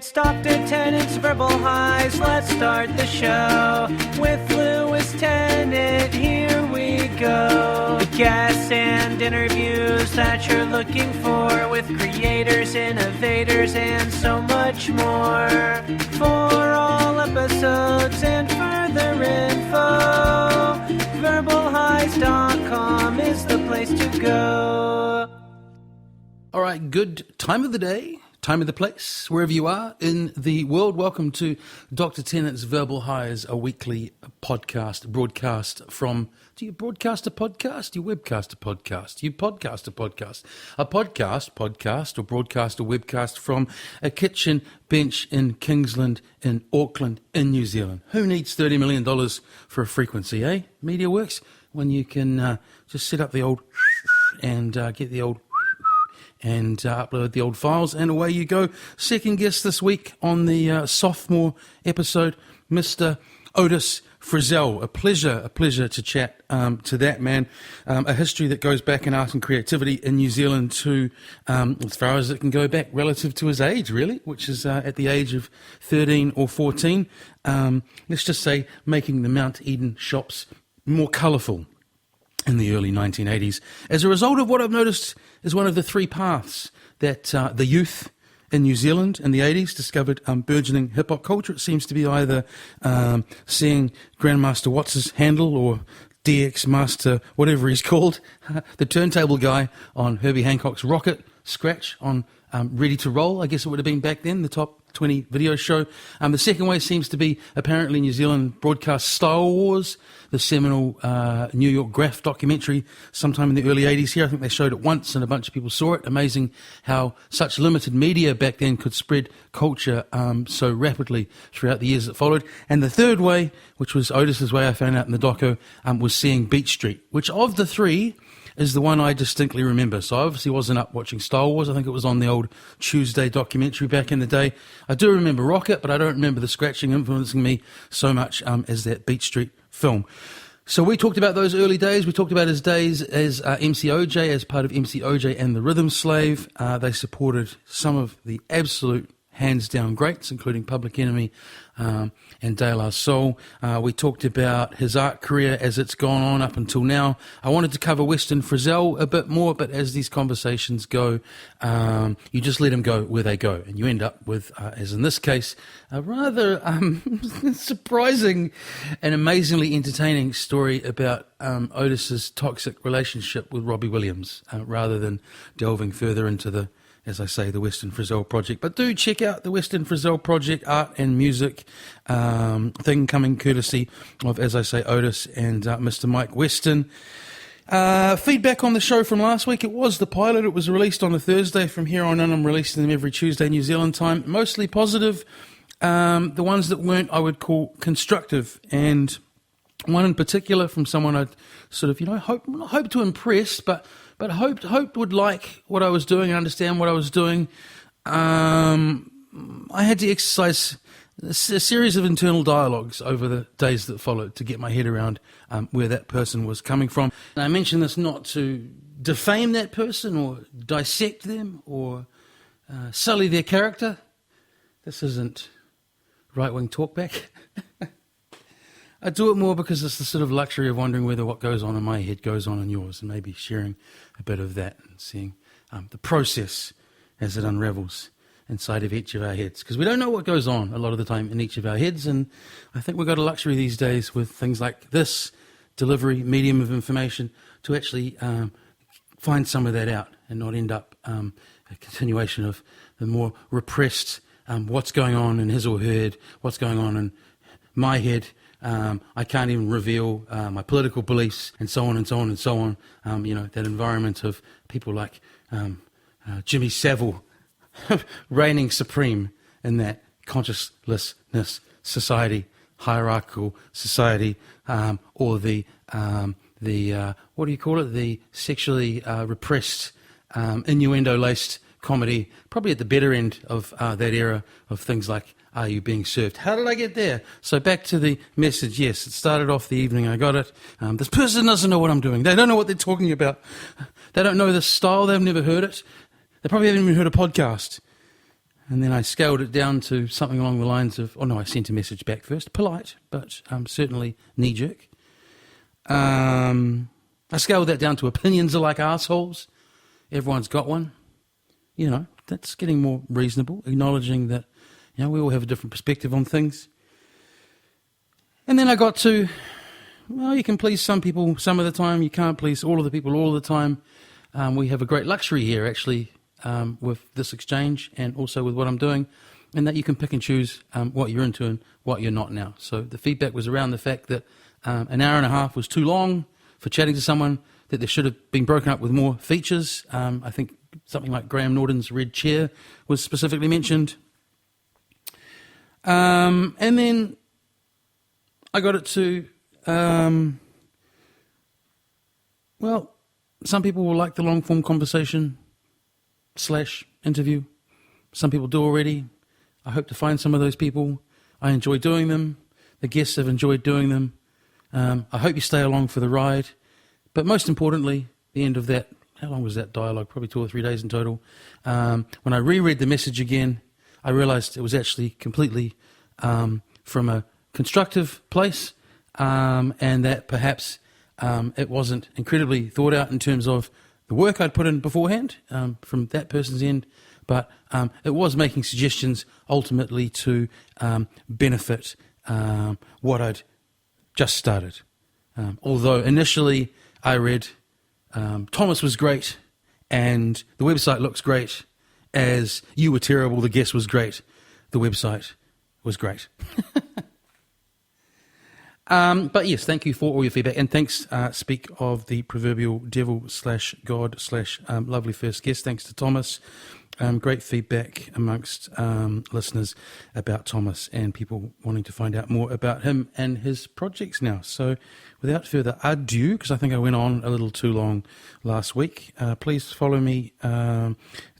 It's Dr. Tennant's Verbal Highs. Let's start the show with Lewis Tennant. Here we go. The guests and interviews that you're looking for with creators, innovators, and so much more. For all episodes and further info, verbalhighs.com is the place to go. All right, good time of the day, time of the place, wherever you are in the world. Welcome to Dr. Tennant's Verbal Highs, a weekly podcast, broadcast from, do you broadcast a podcast? You webcast a podcast? You podcast a podcast? A podcast, or broadcast a webcast from a kitchen bench in Kingsland, in Auckland, in New Zealand. Who needs $30 million for a frequency, eh? Media works when you can just set up the old and get the old and upload the old files, and away you go. Second guest this week on the sophomore episode, Mr. Otis Frizzell. A pleasure to chat to that man. A history that goes back in art and creativity in New Zealand to as far as it can go back relative to his age, really, which is at the age of 13 or 14. Let's just say making the Mount Eden shops more colourful in the early 1980s, as a result of what I've noticed is one of the three paths that the youth in New Zealand in the 80s discovered burgeoning hip-hop culture. It seems to be either seeing Grandmaster Watts' handle or DX Master, whatever he's called, the turntable guy on Herbie Hancock's Rocket, Scratch on Ready to Roll, I guess it would have been back then, the top 20 video show. The second way seems to be apparently New Zealand broadcast Star Wars, the seminal New York Graph documentary sometime in the early 80s here. I think they showed it once and a bunch of people saw it. Amazing how such limited media back then could spread culture so rapidly throughout the years that followed. And the third way, which was Otis's way, I found out in the doco, was seeing Beat Street, which of the three is the one I distinctly remember. So I obviously wasn't up watching Star Wars. I think it was on the old Tuesday documentary back in the day. I do remember Rocket, but I don't remember the scratching influencing me so much as that Beat Street film. So we talked about those early days. We talked about his days as MC OJ, as part of MC OJ and the Rhythm Slave. They supported some of the absolute hands-down greats, including Public Enemy and De La Soul. We talked about his art career as it's gone on up until now. I wanted to cover Western Frizzell a bit more, but as these conversations go, you just let them go where they go, and you end up with, as in this case, a rather surprising and amazingly entertaining story about Otis's toxic relationship with Robbie Williams, rather than delving further into the, as I say, the Western Frizzell Project. But do check out the Western Frizzell Project, art and music thing, coming courtesy of, as I say, Otis and Mr. Mike Weston. Feedback on the show from last week. It was the pilot. It was released on a Thursday. From here on in, I'm releasing them every Tuesday, New Zealand time. Mostly positive. The ones that weren't, I would call constructive. And one in particular from someone I'd sort of, hope to impress, but hoped would like what I was doing and understand what I was doing. I had to exercise a series of internal dialogues over the days that followed to get my head around where that person was coming from. And I mention this not to defame that person or dissect them or sully their character. This isn't right-wing talkback. I do it more because it's the sort of luxury of wondering whether what goes on in my head goes on in yours, and maybe sharing a bit of that and seeing the process as it unravels inside of each of our heads. Because we don't know what goes on a lot of the time in each of our heads, and I think we've got a luxury these days with things like this delivery, medium of information, to actually find some of that out and not end up a continuation of the more repressed what's going on in his or her head, what's going on in my head. I can't even reveal my political beliefs, and so on and so on and so on. That environment of people like Jimmy Savile reigning supreme in that consciousness society, hierarchical society, or the what do you call it? The sexually repressed, innuendo-laced comedy, probably at the better end of that era of things like Are You Being Served? How did I get there? So back to the message. Yes, it started off the evening I got it. This person doesn't know what I'm doing. They don't know what they're talking about. They don't know the style. They've never heard it. They probably haven't even heard a podcast. And then I scaled it down to something along the lines of, I sent a message back first. Polite, but certainly knee-jerk. I scaled that down to opinions are like assholes. Everyone's got one. That's getting more reasonable, acknowledging that, we all have a different perspective on things. And then I got to, you can please some people some of the time, you can't please all of the people all the time. We have a great luxury here, actually, with this exchange and also with what I'm doing, and that you can pick and choose what you're into and what you're not now. So the feedback was around the fact that an hour and a half was too long for chatting to someone, that there should have been broken up with more features. I think something like Graham Norton's red chair was specifically mentioned. And then I got it to, some people will like the long-form conversation / interview. Some people do already. I hope to find some of those people. I enjoy doing them. The guests have enjoyed doing them. I hope you stay along for the ride. But most importantly, the end of that, how long was that dialogue? Probably 2 or 3 days in total. When I reread the message again, I realised it was actually completely from a constructive place, and that perhaps it wasn't incredibly thought out in terms of the work I'd put in beforehand from that person's end, but it was making suggestions ultimately to benefit what I'd just started. Although initially I read Thomas was great and the website looks great, as you were terrible, the guest was great, the website was great. But yes, thank you for all your feedback, and thanks, speak of the proverbial devil / God / lovely first guest, thanks to Thomas. Great feedback amongst listeners about Thomas and people wanting to find out more about him and his projects now. So without further ado, because I think I went on a little too long last week, please follow me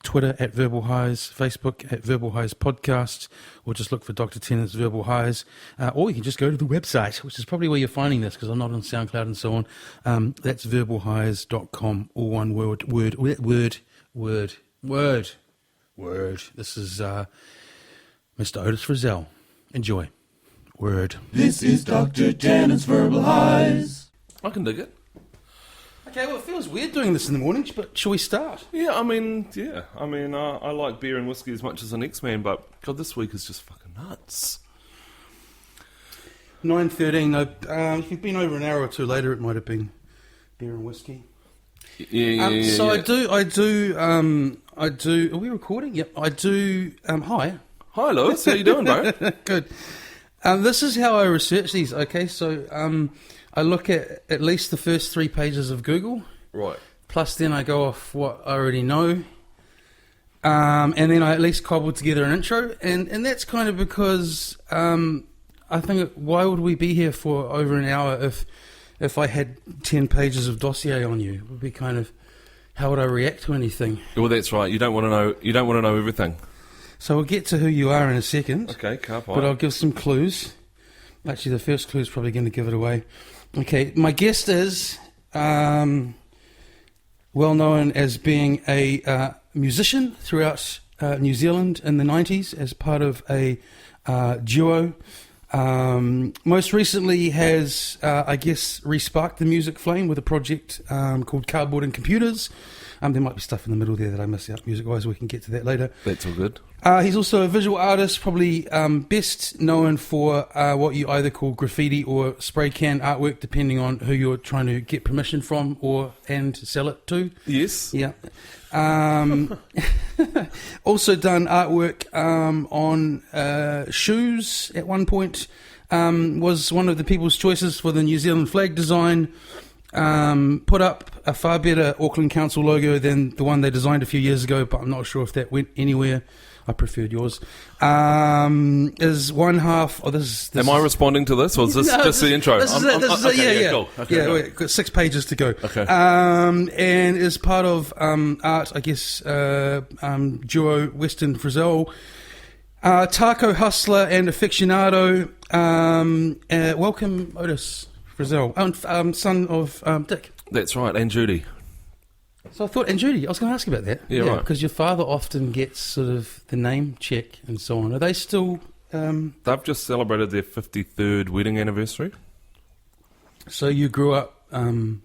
Twitter at Verbal Highs, Facebook at Verbal Highs Podcast, or just look for Dr. Tennant's Verbal Highs, or you can just go to the website, which is probably where you're finding this because I'm not on SoundCloud and so on. That's verbalhighs.com, all one word. This is Mr. Otis Frizzell. Enjoy. Word. This is Dr. Tennant's Verbal Highs. I can dig it. Okay, well, it feels weird doing this in the mornings, but shall we start? Yeah, I like beer and whiskey as much as the next man, but God, this week is just fucking nuts. 9:13. If you've been over an hour or two later, it might have been beer and whiskey. Yeah. I do. Are we recording? Yep, I do. Hi. Hi, Lewis. How you doing, bro? Good. This is how I research these. Okay, so I look at least the first 3 pages of Google. Right. Plus, then I go off what I already know. And then I at least cobble together an intro, and that's kind of because I think why would we be here for over an hour if I had 10 pages of dossier on you? It would be kind of, how would I react to anything? Well, that's right. You don't want to know. You don't want to know everything. So we'll get to who you are in a second. Okay, car park. But I'll give some clues. Actually, the first clue is probably going to give it away. Okay, my guest is well known as being a musician throughout New Zealand in the 90s as part of a duo. Most recently has, re-sparked the music flame with a project called Cardboard and Computers. There might be stuff in the middle there that I missed out music-wise. We can get to that later. That's all good. He's also a visual artist, probably best known for what you either call graffiti or spray can artwork, depending on who you're trying to get permission from and sell it to. Yes. Yeah. Also done artwork on shoes at one point. Was one of the people's choices for the New Zealand flag design. Put up a far better Auckland Council logo than the one they designed a few years ago, but I'm not sure if that went anywhere. I preferred yours. Is one half... Am I responding to this, or is this just the intro? This is it. Cool. Okay, we've got 6 pages to go. Okay. And is part of art, I guess, duo Western Frizzell. Taco hustler and aficionado. Welcome, Otis Frizzell, son of Dick. That's right, and Judy. So I thought, and Judy, I was going to ask you about that. Yeah, right. Because your father often gets sort of the name check and so on. Are they still... They've just celebrated their 53rd wedding anniversary. So you grew up in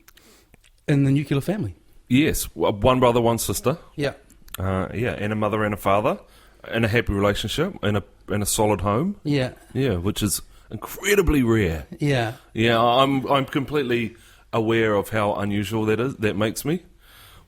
the nuclear family? Yes, one brother, one sister. Yeah. And a mother and a father, in a happy relationship, in a solid home. Yeah. Yeah, which is incredibly rare. Yeah. Yeah, I'm completely aware of how unusual that is. That makes me,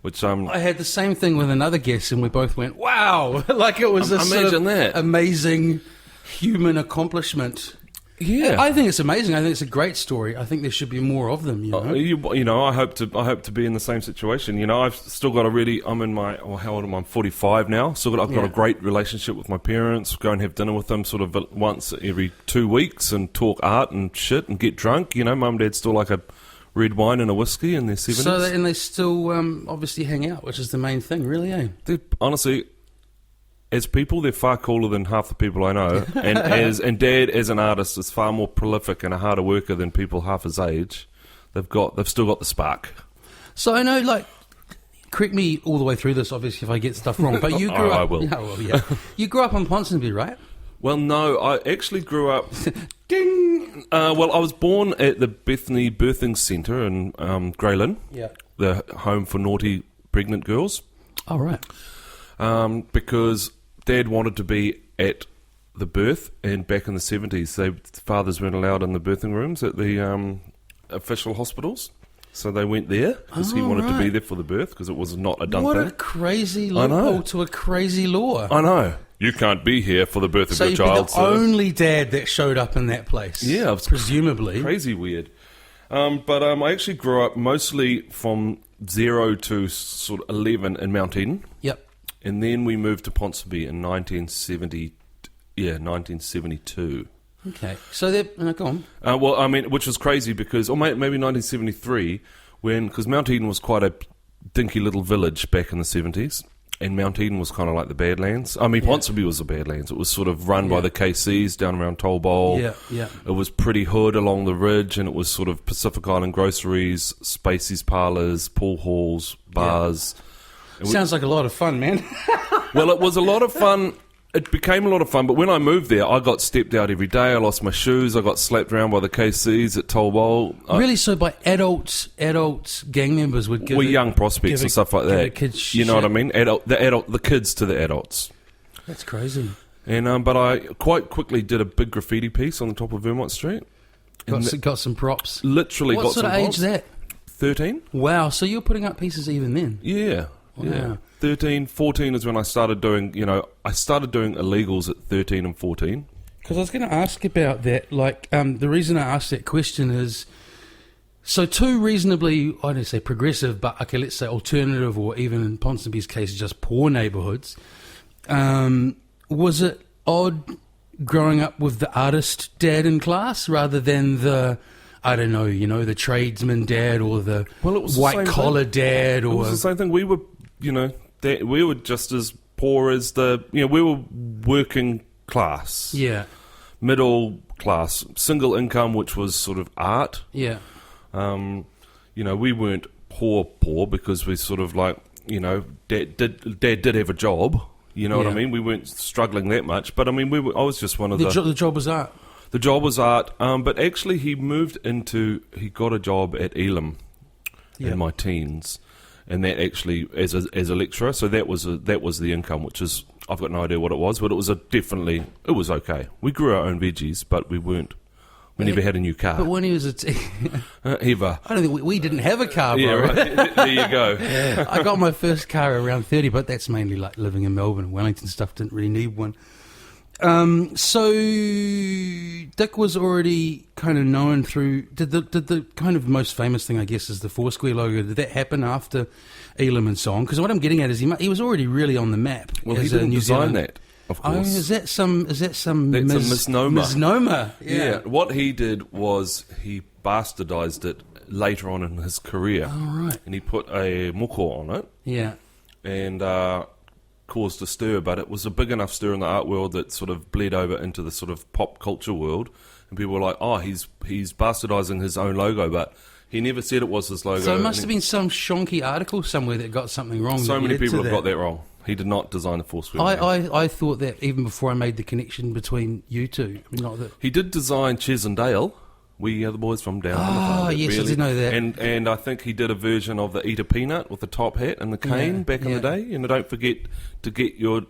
which I had the same thing with another guest, and we both went, "Wow!" Like it was a sort Imagine of that. amazing human accomplishment. Yeah. I think it's amazing. I think it's a great story. I think there should be more of them. You know. You know, I hope to be in the same situation. You know, I've still got I'm in my, how old am I? I'm 45 now. I've got a great relationship with my parents. Go and have dinner with them sort of once every 2 weeks and talk art and shit and get drunk. You know, mum and dad still like a red wine and a whiskey in their 70s. So and they still obviously hang out, which is the main thing, really, eh? Honestly, as people, they're far cooler than half the people I know. And Dad, as an artist, is far more prolific and a harder worker than people half his age. They've still got the spark. So I know, like, correct me all the way through this, obviously, if I get stuff wrong. But you grew up. I will. Yeah, well, yeah. You grew up in Ponsonby, right? Well, no, I actually grew up. Ding. Well, I was born at the Bethany Birthing Centre in Greylin, Yeah. the home for naughty pregnant girls, Oh, right. because Dad wanted to be at the birth, and back in the 70s, fathers weren't allowed in the birthing rooms at the official hospitals. So they went there because he wanted to be there for the birth because it was not a done What thing. a crazy I know. loophole to a crazy law. I know. You can't be here for the birth of So your you'd be child. the only dad that showed up in that place. Yeah, it was presumably. crazy weird. But I actually grew up mostly from 0 to sort of 11 in Mount Eden. Yep. And then we moved to Ponsonby in 1972. Okay. So they're go on. Well, I mean, which was crazy because, or maybe 1973, because Mount Eden was quite a dinky little village back in the 70s, and Mount Eden was kind of like the Badlands. I mean, Ponsonby was the Badlands. It was sort of run by the KCs down around Toll Bowl. Yeah, yeah. It was pretty hood along the ridge, and it was sort of Pacific Island groceries, Spacey's parlours, pool halls, bars. Sounds like a lot of fun, man. Well, it was a lot of fun. It became a lot of fun, but when I moved there, I got stepped out every day. I lost my shoes. I got slapped around by the KCs at Toll Bowl. Really? So by adults gang members would give We're it- young prospects give and stuff like give that. it kids You know what I shit. mean? The kids to the adults. That's crazy. And but I quite quickly did a big graffiti piece on the top of Vermont Street. And Got some props. literally What got sort some of age props. is that? 13? Wow. So you're putting up pieces even then? Yeah. Yeah. Wow. 13, 14 is when I started doing, I started doing illegals at 13 and 14. Because I was going to ask about that. Like, the reason I asked that question is, so two reasonably, I don't say progressive, but okay, let's say alternative, or even in Ponsonby's case, just poor neighbourhoods. Was it odd growing up with the artist dad in class rather than the, I don't know, the tradesman dad or the Well, it was the white same collar thing. dad, It or was the same thing. We were, we were just as poor as we were working class, yeah, middle class, single income, which was sort of art. yeah. We weren't poor because we sort of like, Dad did have a job. You know what I Yeah. mean? We weren't struggling that much, but I mean, I was just one of The job was art. The job was art, but actually he got a job at Elam Yeah. in my teens, and that actually as a lecturer, so that was the income, which is, I've got no idea what it was, but it was it was okay. We grew our own veggies, but we never had a new car. But when he was Ever. I don't think we didn't have a car, bro. Yeah, right. There you go. I got my first car around 30, but that's mainly like living in Melbourne and Wellington stuff. Didn't really need one. So Dick was already kind of known through. Did the kind of most famous thing, I guess, is the Foursquare logo. Did that happen after Elam and so on? Because what I'm getting at is he was already really on the map. Well, he as a didn't New design Zealand. that, of Oh, course. is that some? That's a misnomer. Misnomer. Yeah. What he did was he bastardized it later on in his career. Oh, right. And he put a moko on it. Yeah. And caused a stir, but it was a big enough stir in the art world that sort of bled over into the sort of pop culture world, and people were like, "Oh, he's bastardizing his own logo," but He never said it was his logo. So it must have been some shonky article somewhere that got something wrong. So that many led to people have that. got that wrong. He did not design the Foursquare. I thought that even before I made the connection between you two. I mean, not that. He did design Ches and Dale. We are the boys from down under. Oh, yes, I did know that. And I think he did a version of the Eat a Peanut with the top hat and the cane back in the day. You know, don't forget to get your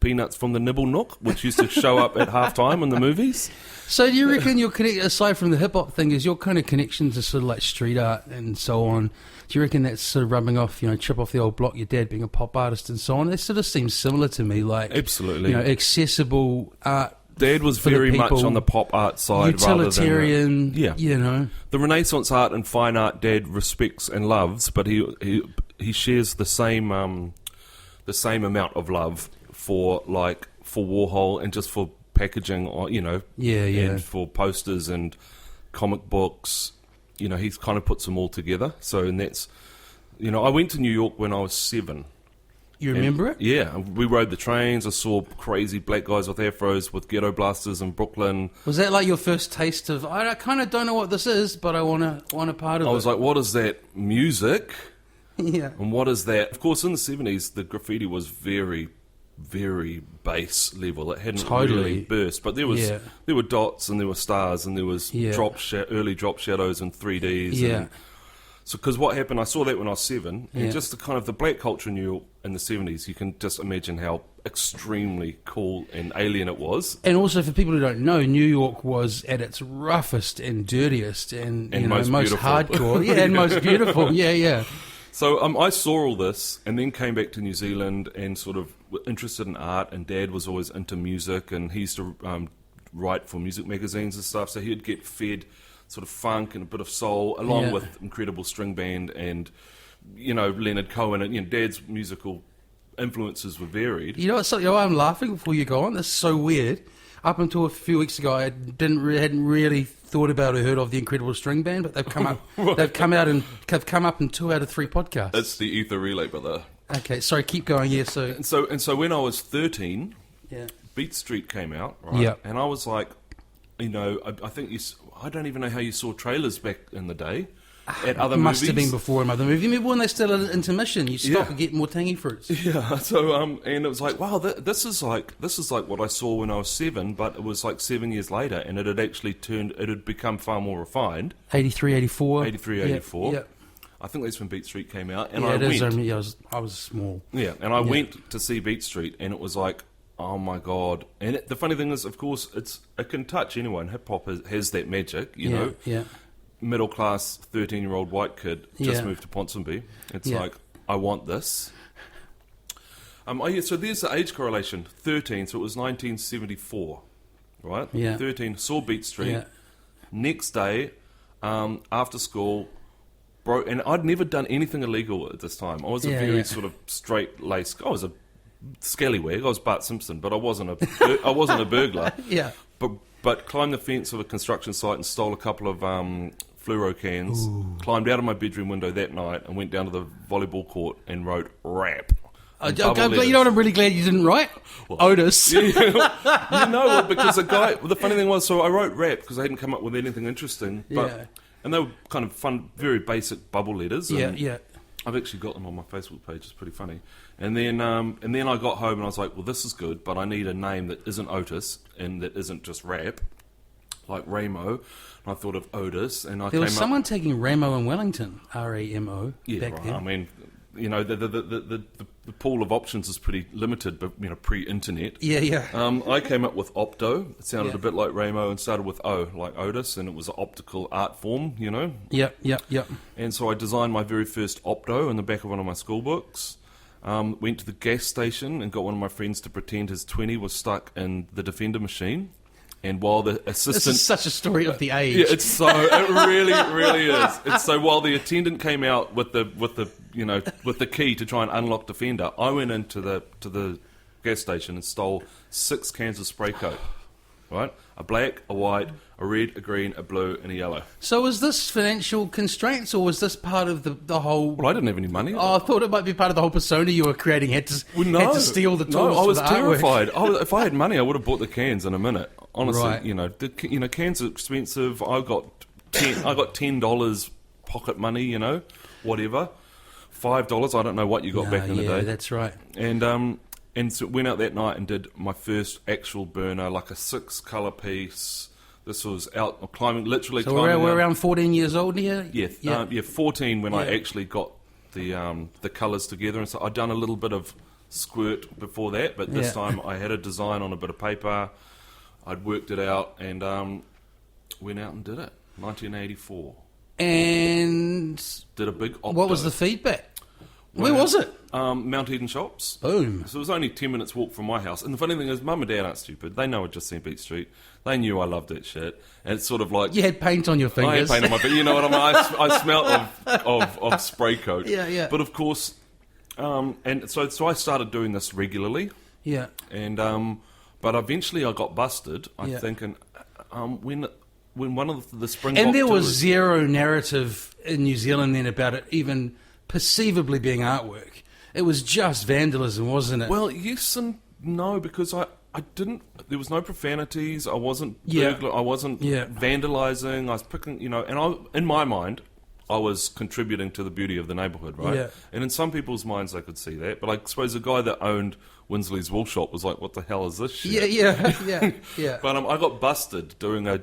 peanuts from the Nibble Nook, which used to show up at halftime in the movies. So do you reckon your aside from the hip hop thing, is your kind of connection to sort of like street art and so on? Do you reckon that's sort of rubbing off? You know, Trip Off the Old Block, your dad being a pop artist and so on. It sort of seems similar to me, like absolutely, you know, accessible art. Dad was very much on the pop art side, utilitarian. Rather than you know, the Renaissance art and fine art. Dad respects and loves, but he shares the same amount of love for Warhol and just for packaging, or and for posters and comic books. You know, he's kind of puts them all together. So, and that's, you know, I went to New York when I was 7. You remember it? Yeah, we rode the trains. I saw crazy black guys with afros with ghetto blasters in Brooklyn. Was that like your first taste of? I kind of don't know what this is, but I want a part of it. I was like, what is that music? Yeah. And what is that? Of course, in the 70s, the graffiti was very, very base level. It hadn't really burst, but there were dots and there were stars and there was early drop shadows and 3Ds. Yeah. And so, because what happened, I saw that when I was 7, Yeah. and just the kind of the black culture in New York in the 70s, you can just imagine how extremely cool and alien it was. And also, for people who don't know, New York was at its roughest and dirtiest and you know, most beautiful. hardcore. Yeah, and most beautiful. Yeah. So I saw all this and then came back to New Zealand and sort of interested in art, and Dad was always into music, and he used to write for music magazines and stuff, so he'd get fed sort of funk and a bit of soul, along with incredible string band and, you know, Leonard Cohen, and, you know, Dad's musical influences were varied. You know what's something? I'm laughing before you go on. This is so weird. Up until a few weeks ago, I hadn't really thought about or heard of the Incredible String Band, but they've come up. Right. They've come up in 2 out of 3 podcasts. It's the Ether Relay, brother. Okay, sorry, keep going. Yeah, so And so when I was 13, yeah, Beat Street came out, right? Yeah. And I was like, you know, I think I don't even know how you saw trailers back in the day at other movies. Must have been before another movie. Maybe when they still at intermission, you stop and get more tangy fruits. Yeah. So and it was like, wow, this is like what I saw when I was 7, but it was like 7 years later, and it had actually become far more refined. 83, 84. 83, 84. Yeah. I think that's when Beat Street came out, and Yeah, I it is. went. I was small. Yeah, and I went to see Beat Street, and it was like, oh my god! And the funny thing is, of course, it can touch anyone. Hip hop has that magic, you know. Yeah. Middle class 13-year-old white kid just Yeah. moved to Ponsonby. It's Yeah. like, I want this. So there's the age correlation. 13, so it was 1974, right? Yeah. 13 saw Beat Street. Yeah. Next day, after school. Bro, and I'd never done anything illegal at this time. I was a very sort of straight-laced. I was a scallywag. I was Bart Simpson, but I wasn't a burglar. Yeah. But climbed the fence of a construction site and stole a couple of fluoro cans. Ooh. Climbed out of my bedroom window that night and went down to the volleyball court and wrote rap. You know what? I'm really glad you didn't write Otis. Yeah, you know, because the funny thing was, so I wrote rap because I hadn't come up with anything interesting. But, and they were kind of fun, very basic bubble letters. Yeah. I've actually got them on my Facebook page. It's pretty funny. And then I got home and I was like, well, this is good, but I need a name that isn't Otis and that isn't just rap, like Ramo. And I thought of Otis, and There was someone taking Ramo in Wellington, Ramo. Yeah, back right. then. I mean, you know, the pool of options is pretty limited, but, you know, pre-internet. Yeah. I came up with Opto. It sounded a bit like Ramo and started with O, like Otis, and it was an optical art form, you know? Yep. And so I designed my very first Opto in the back of one of my school books. Went to the gas station and got one of my friends to pretend his 20 was stuck in the Defender machine. And while the assistant... This is such a story of the age. Yeah, it really, really is. It's so while the attendant came out with the key to try and unlock Defender, I went into the gas station and stole 6 cans of spray coat. Right? A black, a white, a red, a green, a blue, and a yellow. So was this financial constraints, or was this part of the whole... Well, I didn't have any money. Oh, I thought it might be part of the whole persona you were creating. Had to steal the tools. No, I was for the terrified. artwork. If I had money, I would have bought the cans in a minute. Honestly, Right. cans are expensive. I got $10 pocket money, you know, whatever. $5, I don't know what you got back in the day. Yeah, that's right. And so went out that night and did my first actual burner, like a 6-colour piece. This was out climbing, literally So climbing. we're around 14 years old here? Yeah, 14 when I actually got the colours together. And so I'd done a little bit of squirt before that, but this time I had a design on a bit of paper. I'd worked it out and went out and did it. 1984. And Did a big opto. what was the feedback? Where was it? Mount Eden Shops. Boom. So it was only 10 minutes walk from my house. And the funny thing is, Mum and Dad aren't stupid. They know I'd just seen Beat Street. They knew I loved that shit. And it's sort of like... You had paint on your fingers. I had paint on my fingers. You know what I mean? I smelt of spray coat. Yeah. But of course... and so I started doing this regularly. Yeah. And but eventually I got busted, I Yeah. think, and when one of the Springbok And there was tours- zero narrative in New Zealand then about it even perceivably being artwork. It was just vandalism, wasn't it? Well, yes and no, because I didn't. There was no profanities. I wasn't. Yeah. I wasn't vandalising. I was picking. And in my mind, I was contributing to the beauty of the neighbourhood, right? Yeah. And in some people's minds, they could see that. But I suppose the guy that owned Winsley's Wool Shop was like, "What the hell is this shit?" Yeah. But I got busted doing a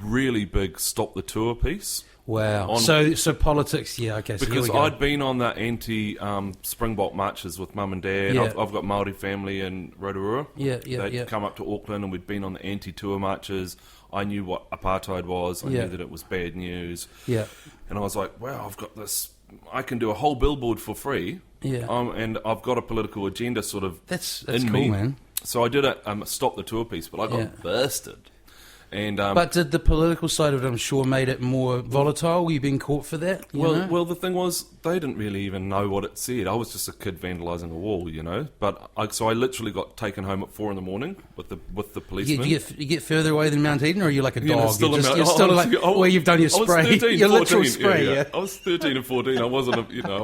really big stop the tour piece. Wow. So politics, yeah, okay. So Because here we go. I'd been on the anti-Springbok marches with Mum and Dad. Yeah. I've got Māori family in Rotorua. Yeah. They'd come up to Auckland and we'd been on the anti-tour marches. I knew what apartheid was. I knew that it was bad news. Yeah. And I was like, wow, I've got this... I can do a whole billboard for free. Yeah. And I've got a political agenda sort of That's in cool, me. man. So I did a stop the tour piece, but I got bursted. And But did the political side of it, I'm sure, made it more volatile? Were you being caught for that? You know? Well, the thing was, they didn't really even know what it said. I was just a kid vandalising a wall, you know. But so I literally got taken home at 4 a.m. with the policeman. You get further away than Mount Eden, or are you like a dog? You know, still you're in Mount- you're still like I was- where you've done your I was spray, 13, your literal 14, spray. Yeah. I was 13 and 14. I wasn't, I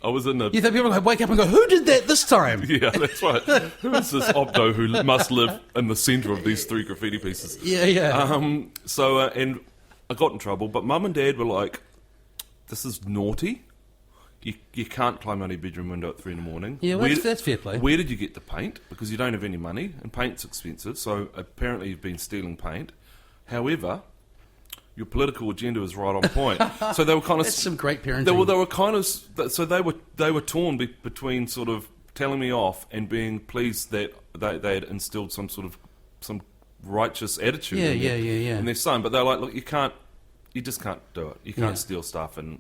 was in the. You think people like wake up and go, "Who did that this time?" Yeah, that's right. Who is this opto who must live in the centre of these 3 graffiti pieces? Yeah. And I got in trouble, but Mum and Dad were like, "This is naughty. You can't climb out of your bedroom window at 3 a.m. Yeah, well, that's fair play. Where did you get the paint? Because you don't have any money, and paint's expensive, so apparently you've been stealing paint. However, your political agenda is right on point." So they were kind of... That's some great parenting. They were kind of... So they were torn between sort of telling me off and being pleased that they had instilled some righteous attitude in their son. But they're like, look, you just can't do it. You can't steal stuff. And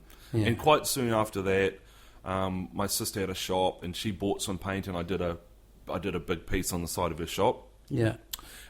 quite soon after that, my sister had a shop and she bought some paint, and I did a big piece on the side of her shop. Yeah.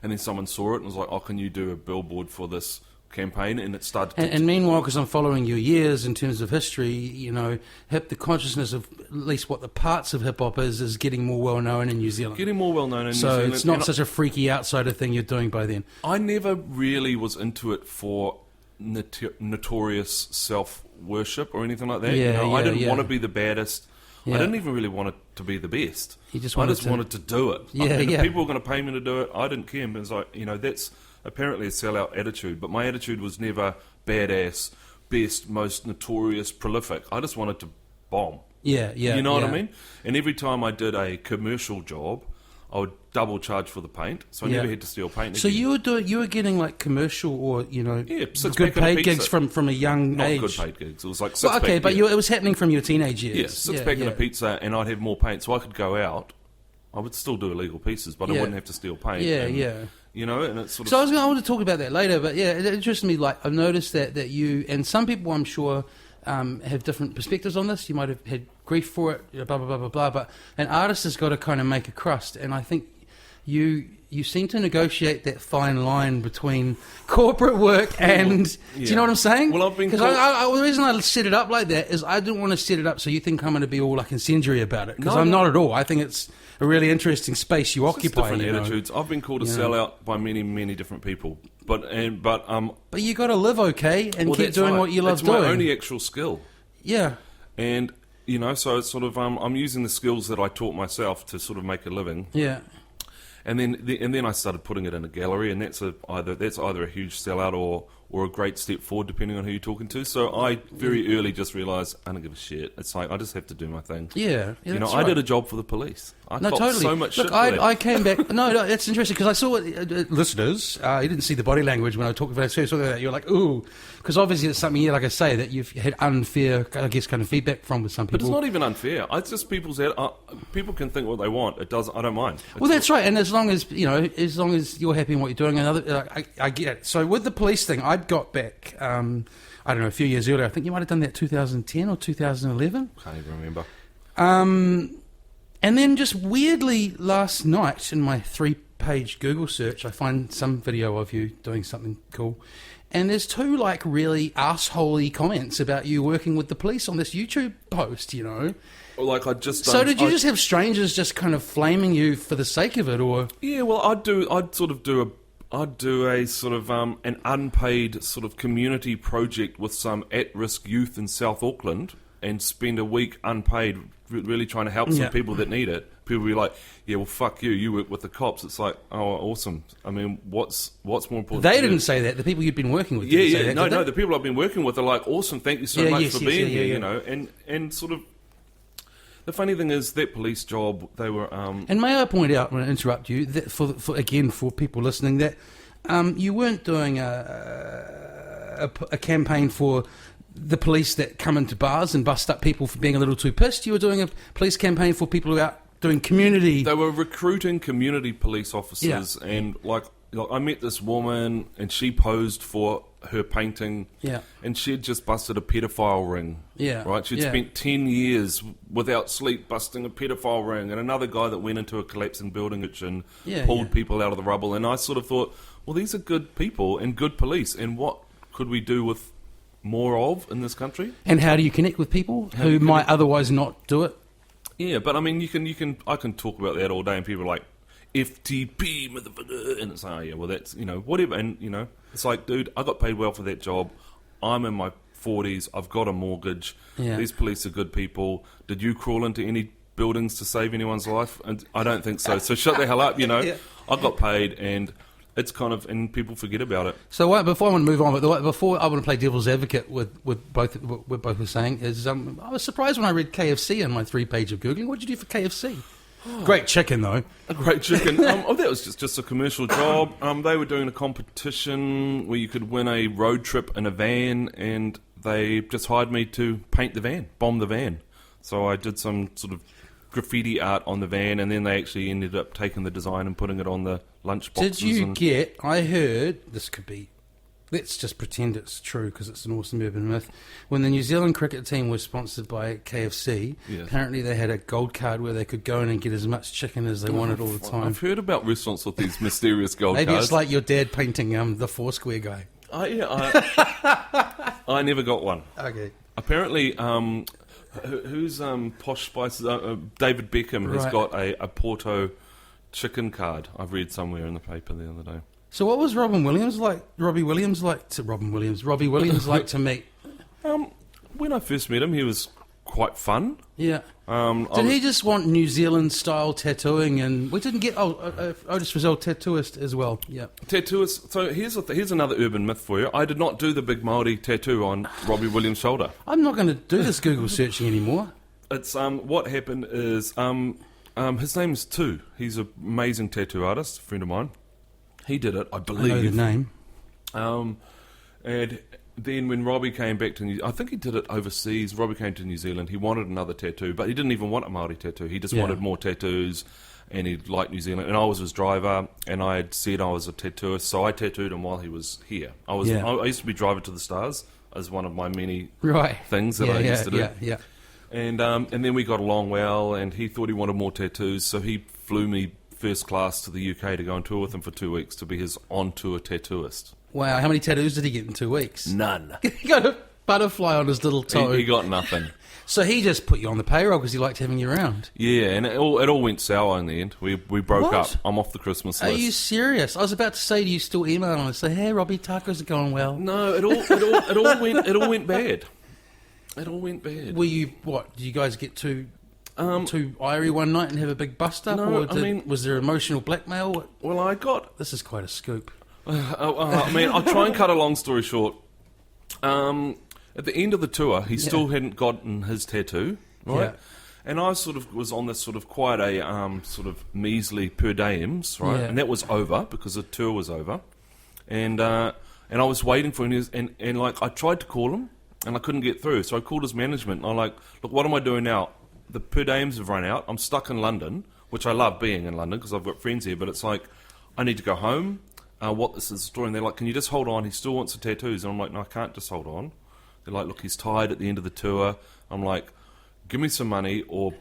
And then someone saw it and was like, "Oh, can you do a billboard for this campaign?" And it started to... And meanwhile, because I'm following your years in terms of history, you know, the consciousness of at least what the parts of hip hop is getting more well known in New Zealand. Getting more well known in New So Zealand. it's not And such a freaky outsider thing you're doing by then. I never really was into it for notorious self-worship or anything like that. I didn't want to be the baddest. Yeah. I didn't even really want it to be the best. You just I wanted just to- wanted to do it. Yeah, And yeah. if people were going to pay me to do it, I didn't care. But it's like, that's apparently a sellout attitude. But my attitude was never badass, best, most notorious, prolific. I just wanted to bomb. Yeah. You know what I mean? And every time I did a commercial job, I would double charge for the paint, so I never had to steal paint. So again. you were getting like commercial or six good pack and a paid pizza. gigs from a young Not age. good paid gigs. It was like 6 Well, okay, pack, but it was happening from your teenage years. yeah, six pack and a pizza, and I'd have more paint, so I could go out. I would still do illegal pieces, but I Yeah. wouldn't have to steal paint. Yeah, and, yeah. And it's sort of... So I want to talk about that later, but yeah, it interests me. Like I've noticed that you and some people, I'm sure, have different perspectives on this. You might have had grief for it, blah blah blah blah blah. But an artist has got to kind of make a crust, and I think you seem to negotiate that fine line between corporate work and do you know what I'm saying? Well, I've been because the reason I set it up like that is I didn't want to set it up so you think I'm going to be all like incendiary about it, because I'm not at all. I think it's a really interesting space you occupy. Different attitudes. I've been called a sellout by many different people, but you got to live okay and keep that's doing right. what you love It's doing. my only actual skill. Yeah. And so it's sort of I'm using the skills that I taught myself to sort of make a living. Yeah. And then I started putting it in a gallery, and that's either a huge sellout or a great step forward, depending on who you're talking to. So I very early just realised I don't give a shit. It's like I just have to do my thing. Yeah, you know, that's I right. did a job for the police. I No, got totally. so much Look, shit for that. I came back. No, that's interesting because I saw it, listeners. You didn't see the body language when I talked about it. You're like, ooh, because obviously it's something, like I say, that you've had unfair, I guess, kind of feedback from with some people. But it's not even unfair. It's just people can think what they want. It doesn't. I don't mind. Well, that's right, and as long as you're happy in what you're doing, I get it. So with the police thing, I got back. I don't know, a few years earlier. I think you might have done that 2010 or 2011. Can't even remember. And then just weirdly last night in my 3-page Google search, I find some video of you doing something cool. And there's 2 like really arseholey comments about you working with the police on this YouTube post, you know. Like I just. So did you just have strangers just kind of flaming you for the sake of it, or? Yeah, well, I'd do a sort of an unpaid sort of community project with some at-risk youth in South Auckland, and spend a week unpaid, really trying to help some people that need it. People be like, "Yeah, well, fuck you. You work with the cops." It's like, oh, awesome. I mean, what's more important? They didn't say that. The people you'd been working with. Didn't say that, no. did they? The people I've been working with are like, awesome. Thank you so much for being here. You know, and sort of. The funny thing is that police job, they were. And may I point out, when I interrupt you, that for people listening, that you weren't doing a campaign for the police that come into bars and bust up people for being a little too pissed. You were doing a police campaign for people who are out doing community. They were recruiting community police officers, and like I met this woman, and she posed for her painting, and she had just busted a pedophile ring. Right, she'd spent 10 years without sleep busting a pedophile ring, and another guy that went into a collapsing building and pulled people out of the rubble. And I sort of thought, well, these are good people and good police, and what could we do with more of in this country? And how do you connect with people who might otherwise not do it? Yeah, but I mean, I can talk about that all day, and people are like, FTP, motherfucker, and it's like, oh yeah, well that's, you know, whatever, and you know, it's like, dude, I got paid well for that job. I'm in my 40s. I've got a mortgage. These police are good people. Did you crawl into any buildings to save anyone's life? And I don't think so. So shut the hell up, you know. I got paid, and it's kind of, and people forget about it. So before I want to move on, but before I want to play devil's advocate with both what both were saying is, I was surprised when I read KFC on my 3-page of Googling. What did you do for KFC? Great chicken, though. A great chicken. That was just a commercial job. They were doing a competition where you could win a road trip in a van, and they just hired me to paint the van, bomb the van. So I did some sort of graffiti art on the van, and then they actually ended up taking the design and putting it on the lunch boxes. Did you get, I heard, this could be, let's just pretend it's true because it's an awesome urban myth, when the New Zealand cricket team was sponsored by KFC, apparently they had a gold card where they could go in and get as much chicken as they wanted all the time. I've heard about restaurants with these mysterious gold cards. Maybe it's like your dad painting the Foursquare guy. I never got one. Okay. Apparently, who's Posh Spices? David Beckham has got a Porto chicken card. I've read somewhere in the paper the other day. So what was Robbie Williams like to meet? When I first met him, he was quite fun. Yeah. Did he just want New Zealand style tattooing? And we didn't get Otis Frizzell tattooist as well. Yeah. Tattooist. So here's another urban myth for you. I did not do the big Maori tattoo on Robbie Williams' shoulder. I'm not going to do this Google searching anymore. It's what happened is his name's Tu. He's an amazing tattoo artist, a friend of mine. He did it, I believe. I know the name. And then when Robbie came back to I think he did it overseas. Robbie came to New Zealand. He wanted another tattoo, but he didn't even want a Māori tattoo. He just wanted more tattoos, and he liked New Zealand. And I was his driver, and I had said I was a tattooist, so I tattooed him while he was here. I used to be driver to the stars as one of my many things that I used to do. And then we got along well, and he thought he wanted more tattoos, so he flew me first class to the UK to go on tour with him for 2 weeks to be his on-tour tattooist. Wow, how many tattoos did he get in 2 weeks? None. He got a butterfly on his little toe. He got nothing. So he just put you on the payroll because he liked having you around? Yeah, and it all went sour in the end. We broke up. I'm off the Christmas list. Are you serious? I was about to say, do you still email him and say, hey, Robbie, tacos are going well? No, it all went bad. It all went bad. Were you, what, did you guys get too irie one night and have a big bust-up? No, or was there emotional blackmail? Well, This is quite a scoop. I mean, I'll try and cut a long story short. At the end of the tour, he still hadn't gotten his tattoo, right? Yeah. And I sort of was on this sort of quite a sort of measly per diems, right? Yeah. And that was over because the tour was over, and I was waiting for him, and like I tried to call him, and I couldn't get through. So I called his management, and I'm like, look, what am I doing now? The per diems have run out. I'm stuck in London, which I love being in London because I've got friends here, but it's like I need to go home. What this is the story? And they're like, can you just hold on? He still wants the tattoos, and I'm like, no, I can't just hold on. They're like, look, he's tired at the end of the tour. I'm like, give me some money or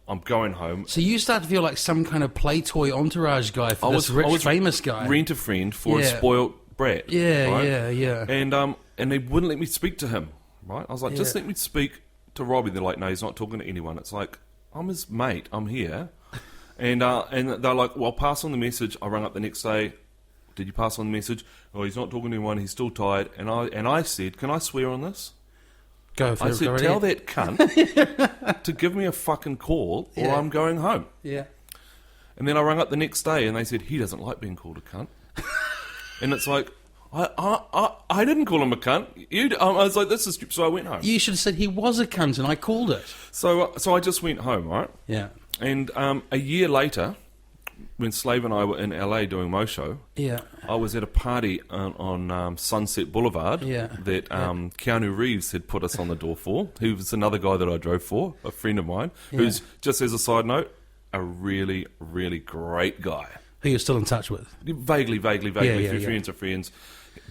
I'm going home. So you start to feel like some kind of play toy entourage guy for this rich, famous guy. Rent a friend for a spoiled brat. Yeah, right? yeah. And they wouldn't let me speak to him, right? I was like, just let me speak to Robbie. They're like, no, he's not talking to anyone. It's like, I'm his mate. I'm here. And they're like, well, pass on the message. I rang up the next day. Did you pass on the message? Oh, he's not talking to anyone. He's still tired. And I said, can I swear on this? Go for I it. said, tell that cunt to give me a fucking call or I'm going home. Yeah. And then I rang up the next day and they said, he doesn't like being called a cunt. And it's like, I didn't call him a cunt. I was like, this is stupid. So I went home. You should have said he was a cunt and I called it. So I just went home, right? Yeah. And a year later, when Slave and I were in LA doing Mo Show, I was at a party on Sunset Boulevard that Keanu Reeves had put us on the door for. He was another guy that I drove for, a friend of mine, who's, just as a side note, a really, really great guy. Who you're still in touch with? Vaguely. If friends are friends.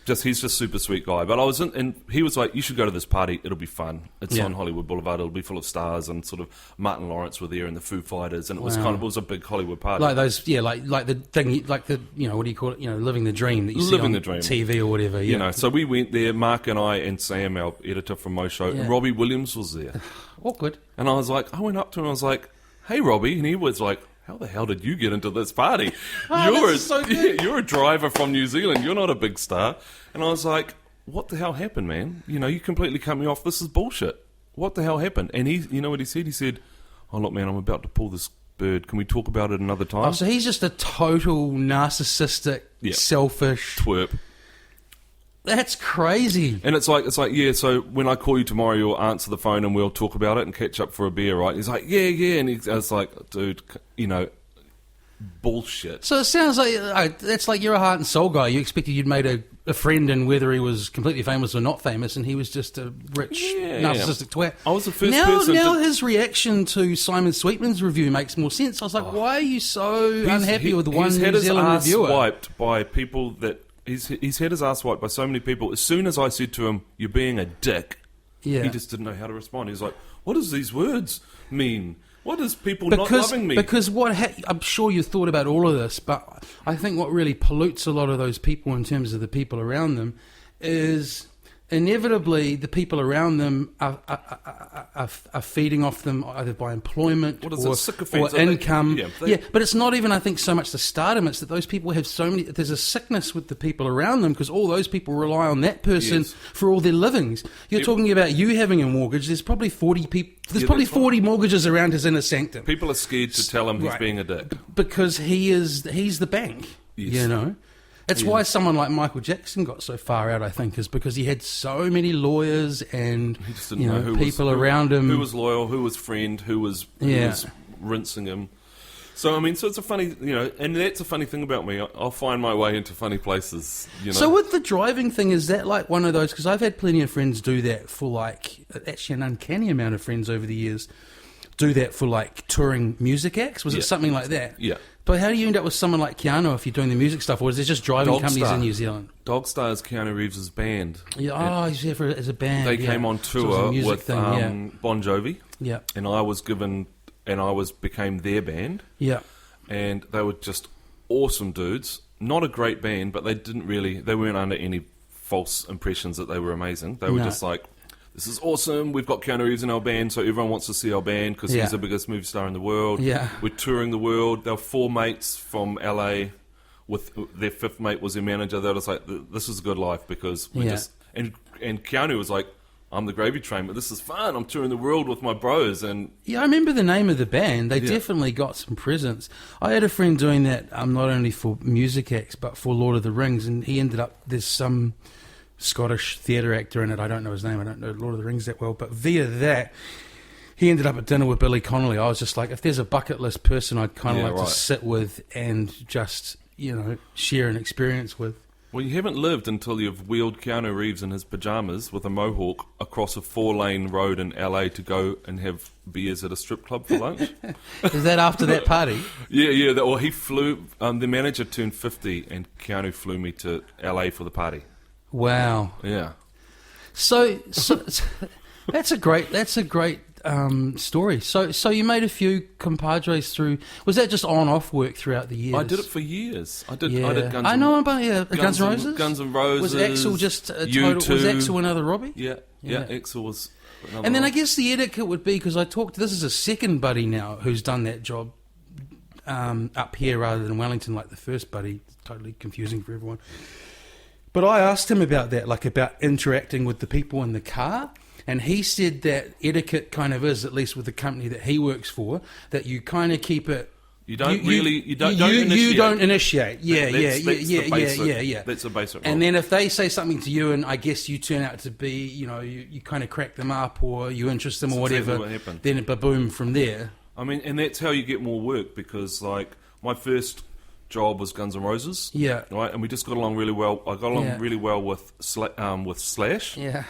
He's just super sweet guy. But I was in, and he was like, you should go to this party, it'll be fun. It's on Hollywood Boulevard, it'll be full of stars, and sort of Martin Lawrence were there and the Foo Fighters, and it was it was a big Hollywood party. Like those, like the thing, like the, what do you call it, living the dream that you see on TV or whatever. You know, so we went there, Mark and I and Sam, our editor from Mo Show, and Robbie Williams was there. Awkward. And I was like, I went up to him, I was like, hey Robbie, and he was like, how the hell did you get into this party? You're a driver from New Zealand. You're not a big star. And I was like, what the hell happened, man? You completely cut me off. This is bullshit. What the hell happened? And you know what he said? He said, oh, look, man, I'm about to pull this bird. Can we talk about it another time? Oh, so he's just a total narcissistic, selfish... twerp. That's crazy. And it's like, yeah, so when I call you tomorrow, you'll answer the phone and we'll talk about it and catch up for a beer, right? He's like, yeah. And I was like, dude, bullshit. So it sounds like that's like you're a heart and soul guy. You expected you'd made a friend, and whether he was completely famous or not famous, and he was just a rich, narcissistic twat. I was the first person Now his reaction to Simon Sweetman's review makes more sense. I was like, why are you so unhappy with the one New Zealand reviewer? He's had his ass wiped by people that... He's had his ass wiped by so many people. As soon as I said to him, you're being a dick, he just didn't know how to respond. He's like, what does these words mean? What is people not loving me? Because I'm sure you thought about all of this, but I think what really pollutes a lot of those people in terms of the people around them is inevitably the people around them are feeding off them either by employment or income. But it's not even, I think, so much the stardom. It's that those people have so many... There's a sickness with the people around them because all those people rely on that person for all their livings. You're talking about you having a mortgage. There's probably 40 people... There's probably 40 mortgages around his inner sanctum. People are scared to tell him he's being a dick. Because he's the bank, It's why someone like Michael Jackson got so far out, I think, is because he had so many lawyers and he just didn't know who people around him. Who was loyal, who was friend, who was rinsing him. So, I mean, so it's a funny, and that's a funny thing about me. I'll find my way into funny places, So with the driving thing, is that like one of those, because I've had plenty of friends do that for like, actually an uncanny amount of friends over the years, do that for like touring music acts? Was it something like that? Yeah. But how do you end up with someone like Keanu if you're doing the music stuff, or is there just driving companies in New Zealand? Dogstar is Keanu Reeves' band. Yeah, he's here as a band. They came on tour with Bon Jovi. Yeah. And I became their band. Yeah. And they were just awesome dudes. Not a great band, but they weren't under any false impressions that they were amazing. They were just like, this is awesome, we've got Keanu Reeves in our band, so everyone wants to see our band because he's the biggest movie star in the world. Yeah. We're touring the world. There were 4 mates from LA, with their 5th mate was their manager. They were just like, this is a good life because we just... And Keanu was like, I'm the gravy train, but this is fun. I'm touring the world with my bros, and Yeah, I remember the name of the band. They definitely got some presence. I had a friend doing that, not only for music acts, but for Lord of the Rings, and he ended up, there's some Scottish theatre actor in it. I don't know his name. I don't know Lord of the Rings that well, but via that, he ended up at dinner with Billy Connolly. I was just like, if there's a bucket list person I'd kind of to sit with and just, share an experience with. Well, you haven't lived until you've wheeled Keanu Reeves in his pyjamas with a mohawk across a 4-lane road in LA to go and have beers at a strip club for lunch. Is that after that party? Yeah. Well, he flew. The manager turned 50, and Keanu flew me to LA for the party. Wow. Yeah. So that's a great story. So you made a few compadres through. Was that just on-off work throughout the years? I did it for years. I did Guns N' Guns N' Roses. Guns N' Roses. Was Axl just a total? U2. Was Axl another Robbie? Yeah. Axl was. And then I guess the etiquette would be, because I talked. This is a second buddy now who's done that job up here rather than Wellington, like the first buddy. Totally confusing for everyone. But I asked him about that, like about interacting with the people in the car. And he said that etiquette kind of is, at least with the company that he works for, that you kind of keep it. You don't initiate. You don't initiate. Yeah. That's the basic rule. And then if they say something to you, and I guess you turn out to be, you kind of crack them up or you interest them or whatever, then boom from there. I mean, and that's how you get more work, because like my first job was Guns N' Roses. Yeah. Right, and we just got along really well. I got along really well with Slash. Yeah.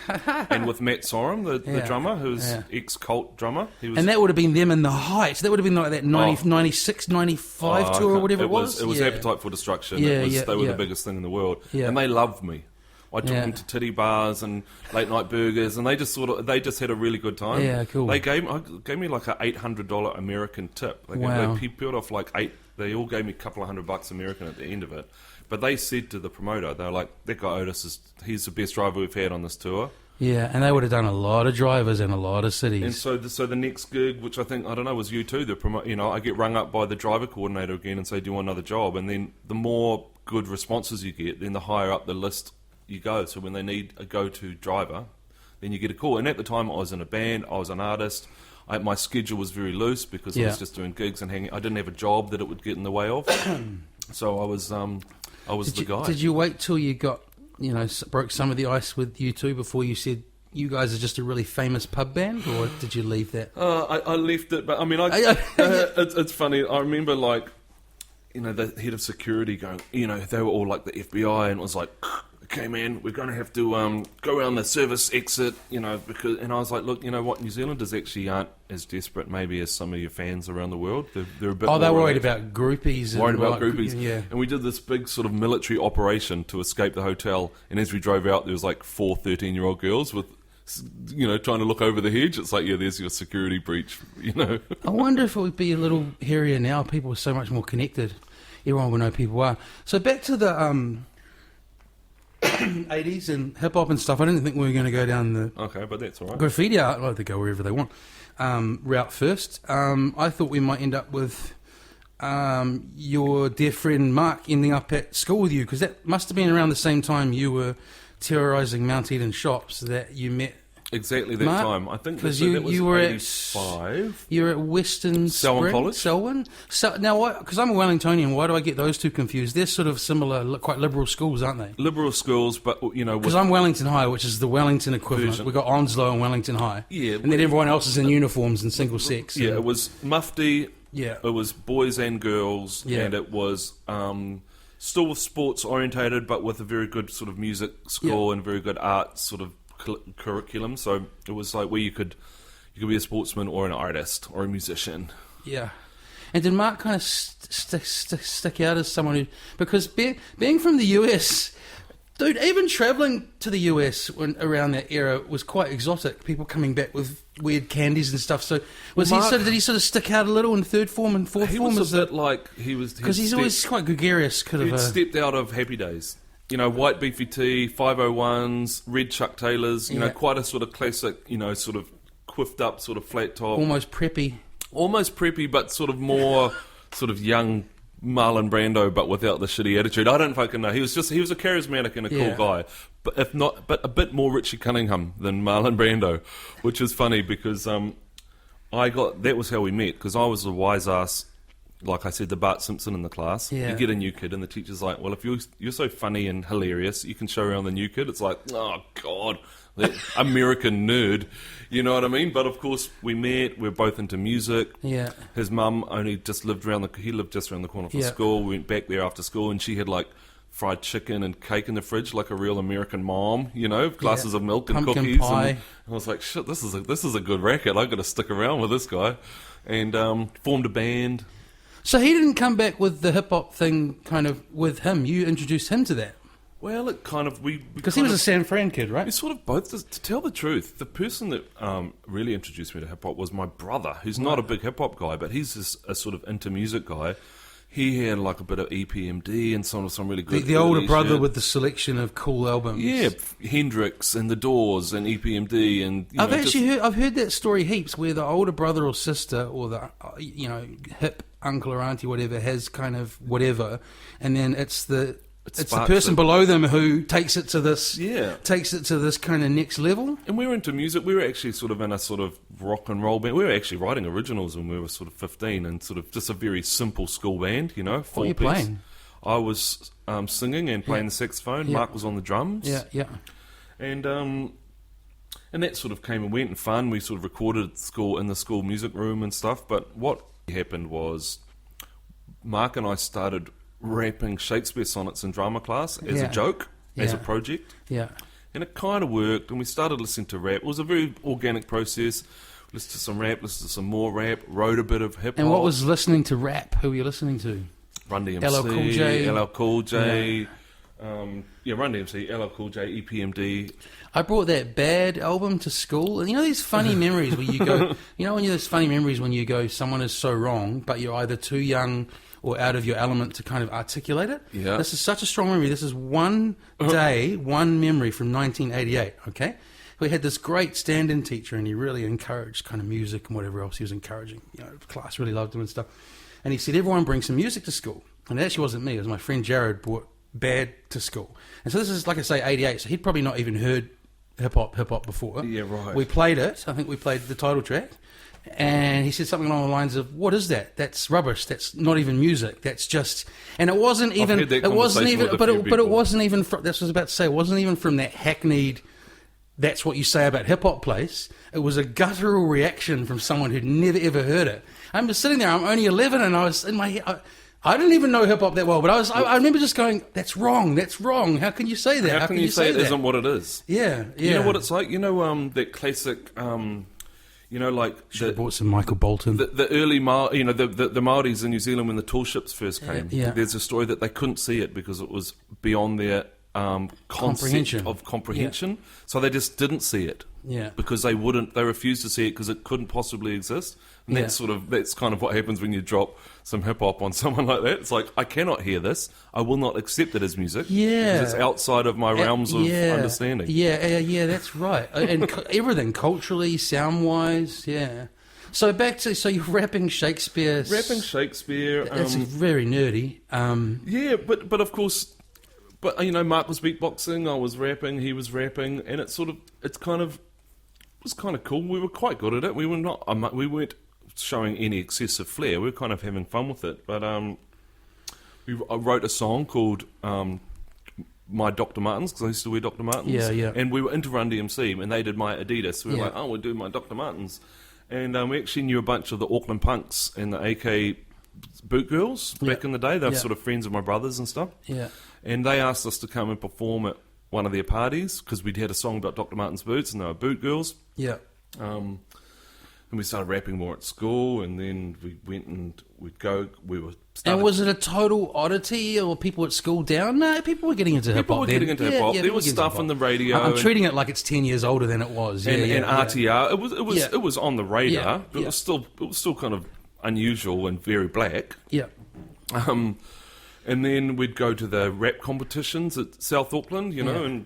And with Matt Sorum, the drummer, who's ex-Cult drummer. And that would have been them in the heights. That would have been like that 96, 95 tour or whatever it was. It was Appetite for Destruction. They were the biggest thing in the world. Yeah. And they loved me. I took them to titty bars and late night burgers, and they just had a really good time. Yeah, cool. They gave me like a $800 American tip. They peeled off like $8. They all gave me a couple of $100 American at the end of it. But they said to the promoter, they were like, that guy Otis, he's the best driver we've had on this tour. Yeah, and they would have done a lot of drivers in a lot of cities. And so the next gig, which I think, I don't know, was U2, I get rung up by the driver coordinator again and say, do you want another job? And then the more good responses you get, then the higher up the list you go. So when they need a go-to driver, then you get a call. And at the time, I was in a band, I was an artist. My schedule was very loose because I was just doing gigs and hanging. I didn't have a job that it would get in the way of. So I was the guy. Did you wait till you got, broke some of the ice with U2 before you said you guys are just a really famous pub band, or did you leave that? I left it, but I mean, it's funny. I remember the head of security going, they were all like the FBI, and it was like, okay, man, we're going to have to go around the service exit, because... And I was like, look, you know what? New Zealanders actually aren't as desperate, maybe, as some of your fans around the world. They're a bit more... they're worried about groupies. Yeah. And we did this big sort of military operation to escape the hotel. And as we drove out, there was like 4 13-year-old girls with... trying to look over the hedge. It's like, there's your security breach, I wonder if it would be a little hairier now. People are so much more connected. Everyone would know people are. So back to the 80s and hip-hop and stuff. I didn't think we were going to go down the... Okay, but that's all right. Graffiti art, well, they go wherever they want, route first. I thought we might end up with your dear friend Mark ending up at school with you, because that must have been around the same time you were terrorising Mount Eden shops that you met. Exactly that Mark, time. I think because that was you were 85. You were at Western Selwyn College. Selwyn. So, now, because I'm a Wellingtonian, why do I get those two confused? They're sort of similar, quite liberal schools, aren't they? Liberal schools, but because I'm Wellington High, which is the Wellington equivalent. Version. We've got Onslow and Wellington High. Yeah, and then everyone else is in uniforms and single sex. Yeah, it was mufti. Yeah, it was boys and girls. Yeah. And it was still sports orientated, but with a very good sort of music school and very good art sort of curriculum. So it was like where you could be a sportsman or an artist or a musician. Yeah. And did Mark kind of stick out as someone who... Because being from the US... Dude, even travelling to the US around that era was quite exotic. People coming back with weird candies and stuff. So did he sort of stick out a little in third form and fourth form? He was a bit like... Because he's always quite gregarious. He'd stepped out of Happy Days. White beefy tea, 501s, red Chuck Taylors, quite a sort of classic, sort of quiffed up, sort of flat top. Almost preppy, but sort of more sort of young Marlon Brando, but without the shitty attitude. I don't fucking know. He was a charismatic and a cool guy, but a bit more Richie Cunningham than Marlon Brando, which is funny because that was how we met, because I was a wise ass, like I said, the Bart Simpson in the class. Yeah. You get a new kid, and the teacher's like, "Well, if you're so funny and hilarious, you can show around the new kid." It's like, oh god, that American nerd, you know what I mean? But of course, we met. We're both into music. Yeah. His mum only just lived he lived just around the corner from school. We went back there after school, and she had like fried chicken and cake in the fridge, like a real American mom, you know, glasses of milk and pumpkin cookies. pie. And I was like, shit, this is a good racket. I've got to stick around with this guy, and formed a band. So he didn't come back with the hip hop thing kind of with him. You introduced him to that. Well, it kind of because he was a San Fran kid, right? We sort of both. To tell the truth, the person that really introduced me to hip hop was my brother, who's not a big hip hop guy, but he's just a sort of into music guy. He had like a bit of EPMD and some really good. The older brother with the selection of cool albums. Yeah, Hendrix and The Doors and EPMD and. I've heard that story heaps, where the older brother or sister or the hip uncle or auntie whatever has kind of whatever, and then it's the person below them who takes it to this kind of next level. And we were into music. We were actually sort of in a sort of rock and roll band. We were actually writing originals when we were sort of 15, and sort of just a very simple school band, you know. What were you playing? I was singing and playing the saxophone. Yeah. Mark was on the drums. Yeah. And that sort of came and went and fun. We sort of recorded at school in the school music room and stuff. But what happened was Mark and I started rapping Shakespeare sonnets in drama class as a joke, as a project. Yeah. And it kind of worked, and we started listening to rap. It was a very organic process. Listened to some rap, listened to some more rap, wrote a bit of hip-hop. And what was listening to rap? Who were you listening to? Run DMC, LL Cool J. Run DMC, LL Cool J, EPMD. I brought that Bad album to school, and you know these funny memories where you go, when you go, someone is so wrong, but you're either too young or out of your element to kind of articulate it. Yeah. This is such a strong memory. This is one day, one memory from 1988, okay? We had this great stand-in teacher, and he really encouraged kind of music and whatever else he was encouraging. You know, class really loved him and stuff. And he said, everyone bring some music to school. And it actually wasn't me. It was my friend Jared brought Bad to school. And so this is, like I say, 88. So he'd probably not even heard hip-hop before. Yeah, right. We played it. I think we played the title track. And he said something along the lines of, "What is that? That's rubbish. That's not even music. That's just." And it wasn't even. It wasn't even. But it wasn't even. That's what I was about to say. It wasn't even from that hackneyed. That's what you say about hip hop place. It was a guttural reaction from someone who'd never ever heard it. I'm just sitting there. I'm only 11, and I was in my head. I didn't even know hip hop that well, but I remember just going, "That's wrong. That's wrong. How can you say that? How can you say it isn't what it is?" Yeah. You know what it's like. You know that classic. Should have bought some Michael Bolton. The early the Māoris in New Zealand when the tall ships first came. Yeah. There's a story that they couldn't see it because it was beyond their concept of comprehension. Yeah. So they just didn't see it. Yeah. Because they refused to see it because it couldn't possibly exist. And that's kind of what happens when you drop some hip hop on someone like that. It's like, I cannot hear this. I will not accept it as music. Yeah. Because it's outside of my realms of understanding. Yeah, that's right. And everything, culturally, sound-wise, yeah. So you're rapping Shakespeare. Rapping Shakespeare. That's very nerdy. But of course... But, Mark was beatboxing, I was rapping, he was rapping, and it was kind of cool. We were quite good at it. We weren't showing any excessive flair. We were kind of having fun with it. But I wrote a song called My Dr. Martens, because I used to wear Dr. Martens. Yeah. And we were into Run DMC, and they did my Adidas. We were like, we'll do my Dr. Martens. And we actually knew a bunch of the Auckland punks and the AK boot girls back in the day. They were sort of friends of my brothers and stuff. Yeah. And they asked us to come and perform at one of their parties because we'd had a song about Dr. Martens boots and they were boot girls. Yeah. And we started rapping more at school, and then we went and we'd go. And was it a total oddity, or people at school down? No, people were getting into hip hop. People were getting into hip hop. There was stuff on the radio. I'm treating it like it's 10 years older than it was. And RTR, it was on the radar, but it was still kind of unusual and very black. Yeah. And then we'd go to the rap competitions at South Auckland, and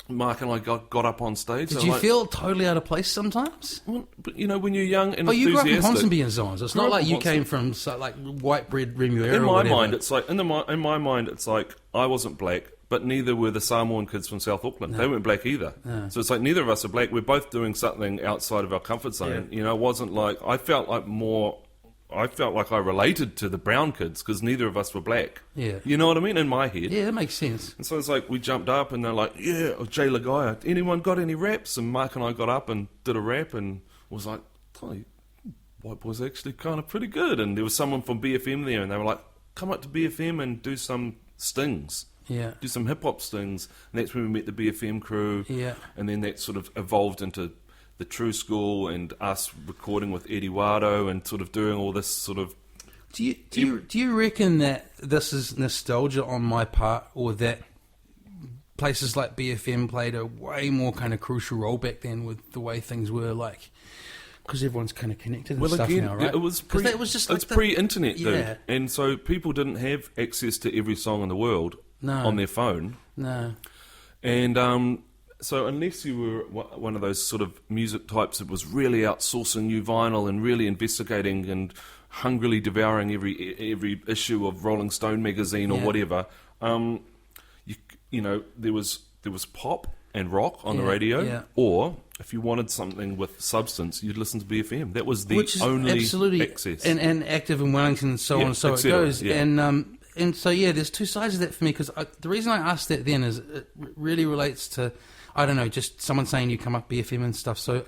Mark and I got up on stage. Did you feel totally out of place sometimes? Well, but, when you're young and you grew up in enthusiastic... Ponsonby and so on, so it's not like you came from white bread Remuera In or my whatever. mind, it's like... In my mind, it's like, I wasn't black, but neither were the Samoan kids from South Auckland. They weren't black either. No. So it's like, neither of us are black. We're both doing something outside of our comfort zone. Yeah. It wasn't like... I felt like I related to the brown kids because neither of us were black. Yeah. You know what I mean? In my head. Yeah, that makes sense. And so it's like we jumped up and they're like, yeah, Jay Lagaya, anyone got any raps? And Mark and I got up and did a rap and was like, oh, white boy's actually kind of pretty good. And there was someone from BFM there and they were like, come up to BFM and do some stings. Yeah. Do some hip-hop stings. And that's when we met the BFM crew. Yeah. And then that sort of evolved into the True School and us recording with Eddie Wado and sort of doing all this sort of... Do you reckon that this is nostalgia on my part, or that places like BFM played a way more kind of crucial role back then with the way things were like? Because everyone's kind of connected and stuff now, right? It was pre-internet, dude. Yeah. And so people didn't have access to every song in the world on their phone. No. And... So unless you were one of those sort of music types that was really outsourcing new vinyl and really investigating and hungrily devouring every issue of Rolling Stone magazine or whatever, there was pop and rock on the radio, or if you wanted something with substance, you'd listen to BFM. That was the only access. And Active in Wellington and so on, so it goes. Yeah. And so, there's two sides of that for me, because the reason I asked that then is it really relates to, I don't know, just someone saying you come up BFM and stuff. So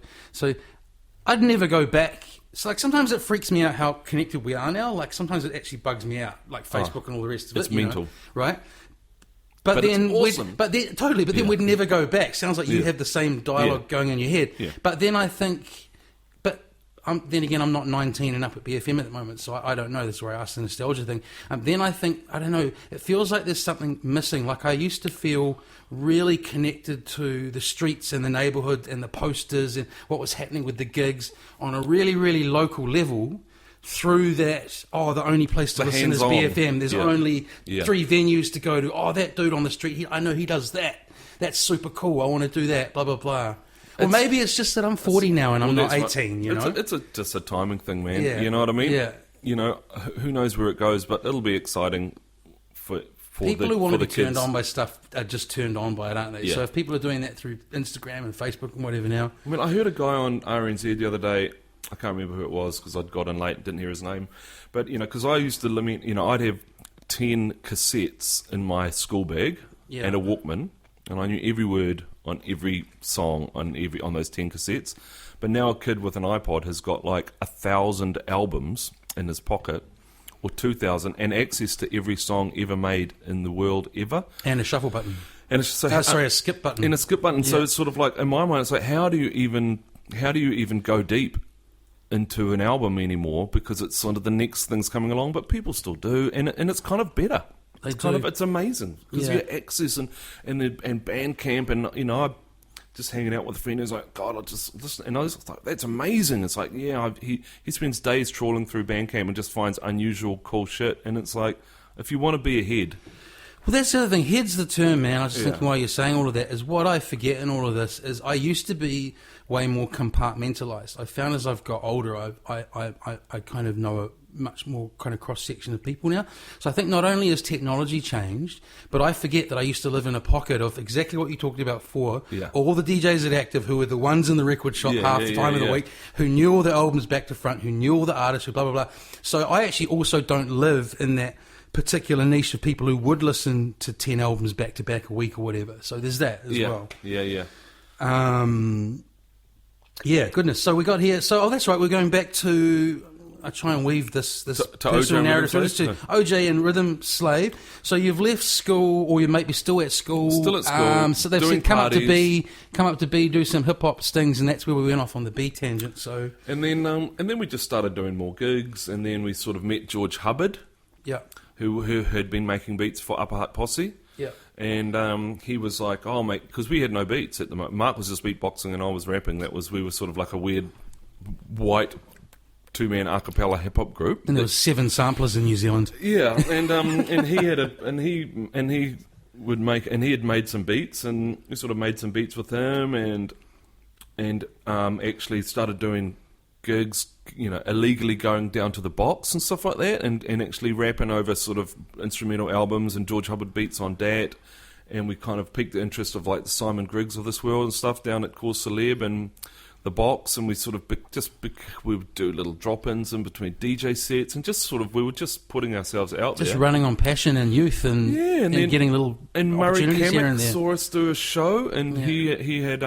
I'd never go back. It's like sometimes it freaks me out how connected we are now. Like sometimes it actually bugs me out, like Facebook and all the rest of it. It's mental. Right? But then, it's awesome. Then we'd never go back. Sounds like you have the same dialogue going in your head. Yeah. But then I think, then again, I'm not 19 and up at BFM at the moment, so I don't know. That's where I asked the nostalgia thing. Then I think, I don't know, it feels like there's something missing. Like I used to feel really connected to the streets and the neighbourhood and the posters and what was happening with the gigs on a really, really local level. Through that, the only place to listen is BFM. There's only 3 venues to go to. Oh, that dude on the street, I know he does that. That's super cool. I want to do that, blah, blah, blah. Or maybe it's just that I'm 40 now and I'm not 18, you know? It's just a timing thing, man. Yeah. You know what I mean? Yeah. Who knows where it goes, but it'll be exciting for people who want to be kids. turned on by stuff are just turned on by it, aren't they? Yeah. So if people are doing that through Instagram and Facebook and whatever now... I mean, I heard a guy on RNZ the other day, I can't remember who it was because I'd got in late and didn't hear his name, but, because I used to limit, I'd have 10 cassettes in my school bag and a Walkman, and I knew every word on every song on those 10 cassettes. But now a kid with an iPod has got like 1,000 albums in his pocket, or 2,000, and access to every song ever made in the world ever. And a shuffle button. And it's just a skip button. And a skip button. So it's sort of like, in my mind, it's like, how do you even go deep into an album anymore? Because it's sort of the next thing's coming along, but people still do, and it's kind of better. It's amazing because you get access and Bandcamp, and I'm just hanging out with a friend who's like, God, I just listen, and I was like, that's amazing. It's like, he spends days trawling through Bandcamp and just finds unusual, cool shit, and it's like, if you want to be ahead. Well, that's the other thing. Head's the term, man. I was just thinking while you're saying all of that, is what I forget in all of this is I used to be way more compartmentalised. I found as I've got older, I kind of know a much more kind of cross-section of people now. So I think not only has technology changed, but I forget that I used to live in a pocket of exactly what you talked about before. Yeah. All the DJs at Active who were the ones in the record shop half the time of the week, who knew all the albums back to front, who knew all the artists, who blah, blah, blah. So I actually also don't live in that particular niche of people who would listen to 10 albums back to back a week or whatever. So there's that as well. Yeah. Goodness. So we got here. So, that's right. We're going back to... I try and weave this personal narrative to OJ and Rhythm Slave. So you've left school, or you may be still at school. Still at school. So they've said come up to B, do some hip hop stings, and that's where we went off on the B tangent. So and then we just started doing more gigs, and then we sort of met George Hubbard, who had been making beats for Upper Hut Posse. Yeah. And he was like, "Oh mate," because we had no beats at the moment. Mark was just beatboxing, and I was rapping. We were sort of like a weird white 2-man a cappella hip hop group, and there was 7 samplers in New Zealand. Yeah, and he had he would make, and he had made some beats, and we sort of made some beats with him, and actually started doing gigs, illegally going down to the box and stuff like that, and actually rapping over sort of instrumental albums and George Hubbard beats on that, and we kind of piqued the interest of like the Simon Griggs of this world and stuff down at Cause Celeb and the box, and we sort of we would do little drop-ins in between DJ sets, and just sort of we were just putting ourselves out just there. running on passion and youth, and then getting little and Murray opportunities here Kamek and there. saw us do a show, and he had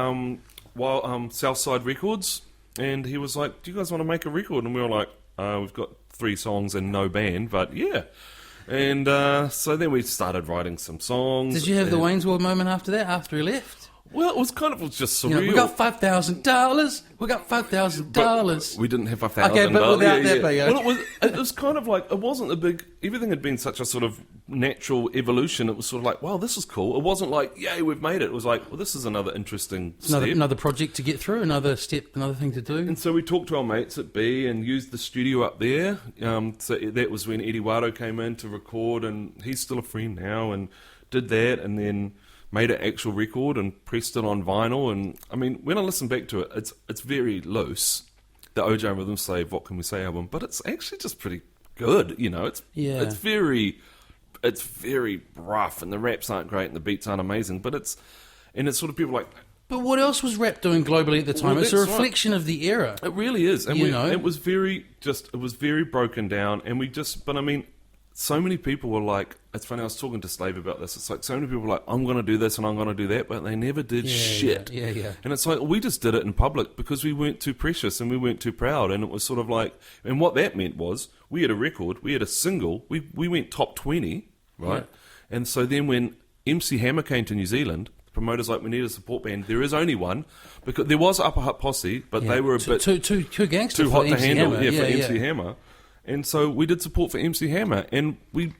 Southside Records, and he was like, "Do you guys want to make a record?" And we were like, "We've got 3 songs and no band, but yeah." And so then we started writing some songs. Did you have the Wayne's World moment after that? After he left? Well, it was just surreal. We got $5,000. We got $5,000. We didn't have $5,000. Okay, but without that, Well, it was kind of like, it wasn't a big. Everything had been such a sort of natural evolution. It was sort of like, wow, this is cool. It wasn't like, yay, we've made it. It was like, well, this is another interesting step. Another project to get through, another step, another thing to do. And so we talked to our mates at B and used the studio up there. So that was when Eddie Wado came in to record, and he's still a friend now, and did that, and then made an actual record and pressed it on vinyl. And I mean, when I listen back to it, it's very loose, the OJ and Rhythm Slave What Can We Say album, but it's actually just pretty good. It's very rough, and the raps aren't great and the beats aren't amazing, but it's sort of people like. But what else was rap doing globally at the time? Well, it's a reflection of the era. It really is, and it was very broken down, and but I mean, so many people were like, it's funny, I was talking to Slave about this, it's like so many people were like, I'm going to do this and I'm going to do that, but they never did shit. Yeah. And it's like, we just did it in public because we weren't too precious and we weren't too proud, and it was sort of like, and what that meant was, we had a record, we had a single, we went top 20, right? Yeah. And so then when MC Hammer came to New Zealand, promoters like, we need a support band. There is only one, because there was Upper Hut Posse, but they were a bit too gangster, too hot to MC handle. Hammer. For MC Hammer, and so we did support for MC Hammer, and we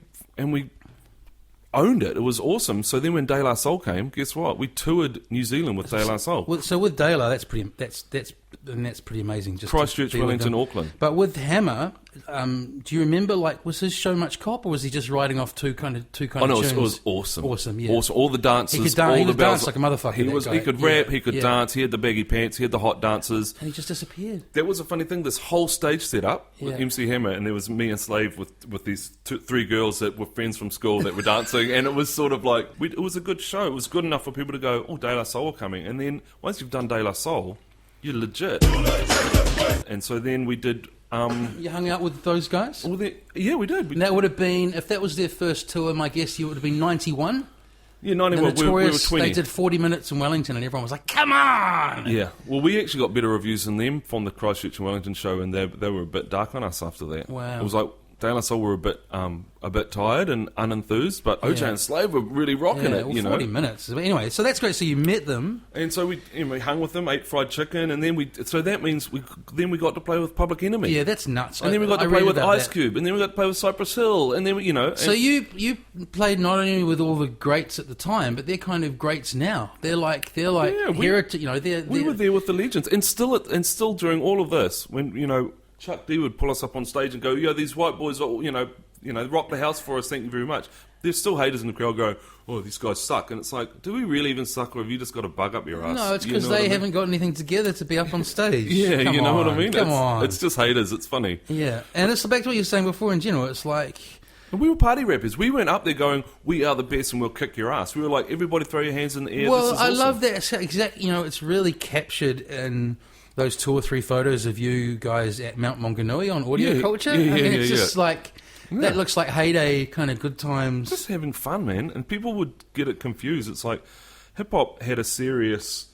owned it. It was awesome. So then when De La Soul came, guess what? We toured New Zealand with De La Soul. So with De La, that's pretty amazing. Just Christchurch, Wellington, Auckland. But with Hammer, do you remember, like, was his show much cop, or was he just riding off two kind of tunes? It was awesome. Awesome, yeah. Awesome. All the dances. He could dance like a motherfucker. He could rap, he could dance, he had the baggy pants, he had the hot dances. And he just disappeared. That was a funny thing. This whole stage set up with MC Hammer, and there was me and Slave with these 3 girls that were friends from school that were dancing, and it was sort of like, it was a good show. It was good enough for people to go, oh, De La Soul are coming. And then once you've done De La Soul, you're legit. And so then we did. You hung out with those guys? Well, yeah, we did. And that would have been, if that was their first tour, my guess you would have been 91. Yeah, 91. We were 20. They did 40 minutes in Wellington, and everyone was like, "Come on!" Yeah. Well, we actually got better reviews than them from the Christchurch and Wellington show, and they were a bit dark on us after that. Wow. It was like De La Soul were a bit tired and unenthused, but OJ and Slave were really rocking it. Well, 40 minutes. Anyway, so that's great. So you met them, and so we hung with them, ate fried chicken, and then so that means we got to play with Public Enemy. Yeah, that's nuts. And then we got to play with Ice Cube, and then we got to play with Cypress Hill, and then So you played not only with all the greats at the time, but they're kind of greats now. They're like heritage. We were there with the legends, and still during all of this, when Chuck D would pull us up on stage and go, "Yo, these white boys, rock the house for us. Thank you very much." There's still haters in the crowd going, "Oh, these guys suck," and it's like, do we really even suck, or have you just got a bug up your ass? No, it's because they haven't got anything together to be up on stage. Yeah, Come you know on, what I mean? Come on, it's just haters. It's funny. Yeah, and it's back to what you were saying before. In general, it's like. And we were party rappers. We weren't up there going, "We are the best and we'll kick your ass." We were like, "Everybody throw your hands in the air." Well, this is I awesome. love that. It's really captured in those 2 or 3 photos of you guys at Mount Maunganui on Audio Culture. It's just like, that looks like heyday kind of good times. Just having fun, man. And people would get it confused. It's like, hip-hop had a serious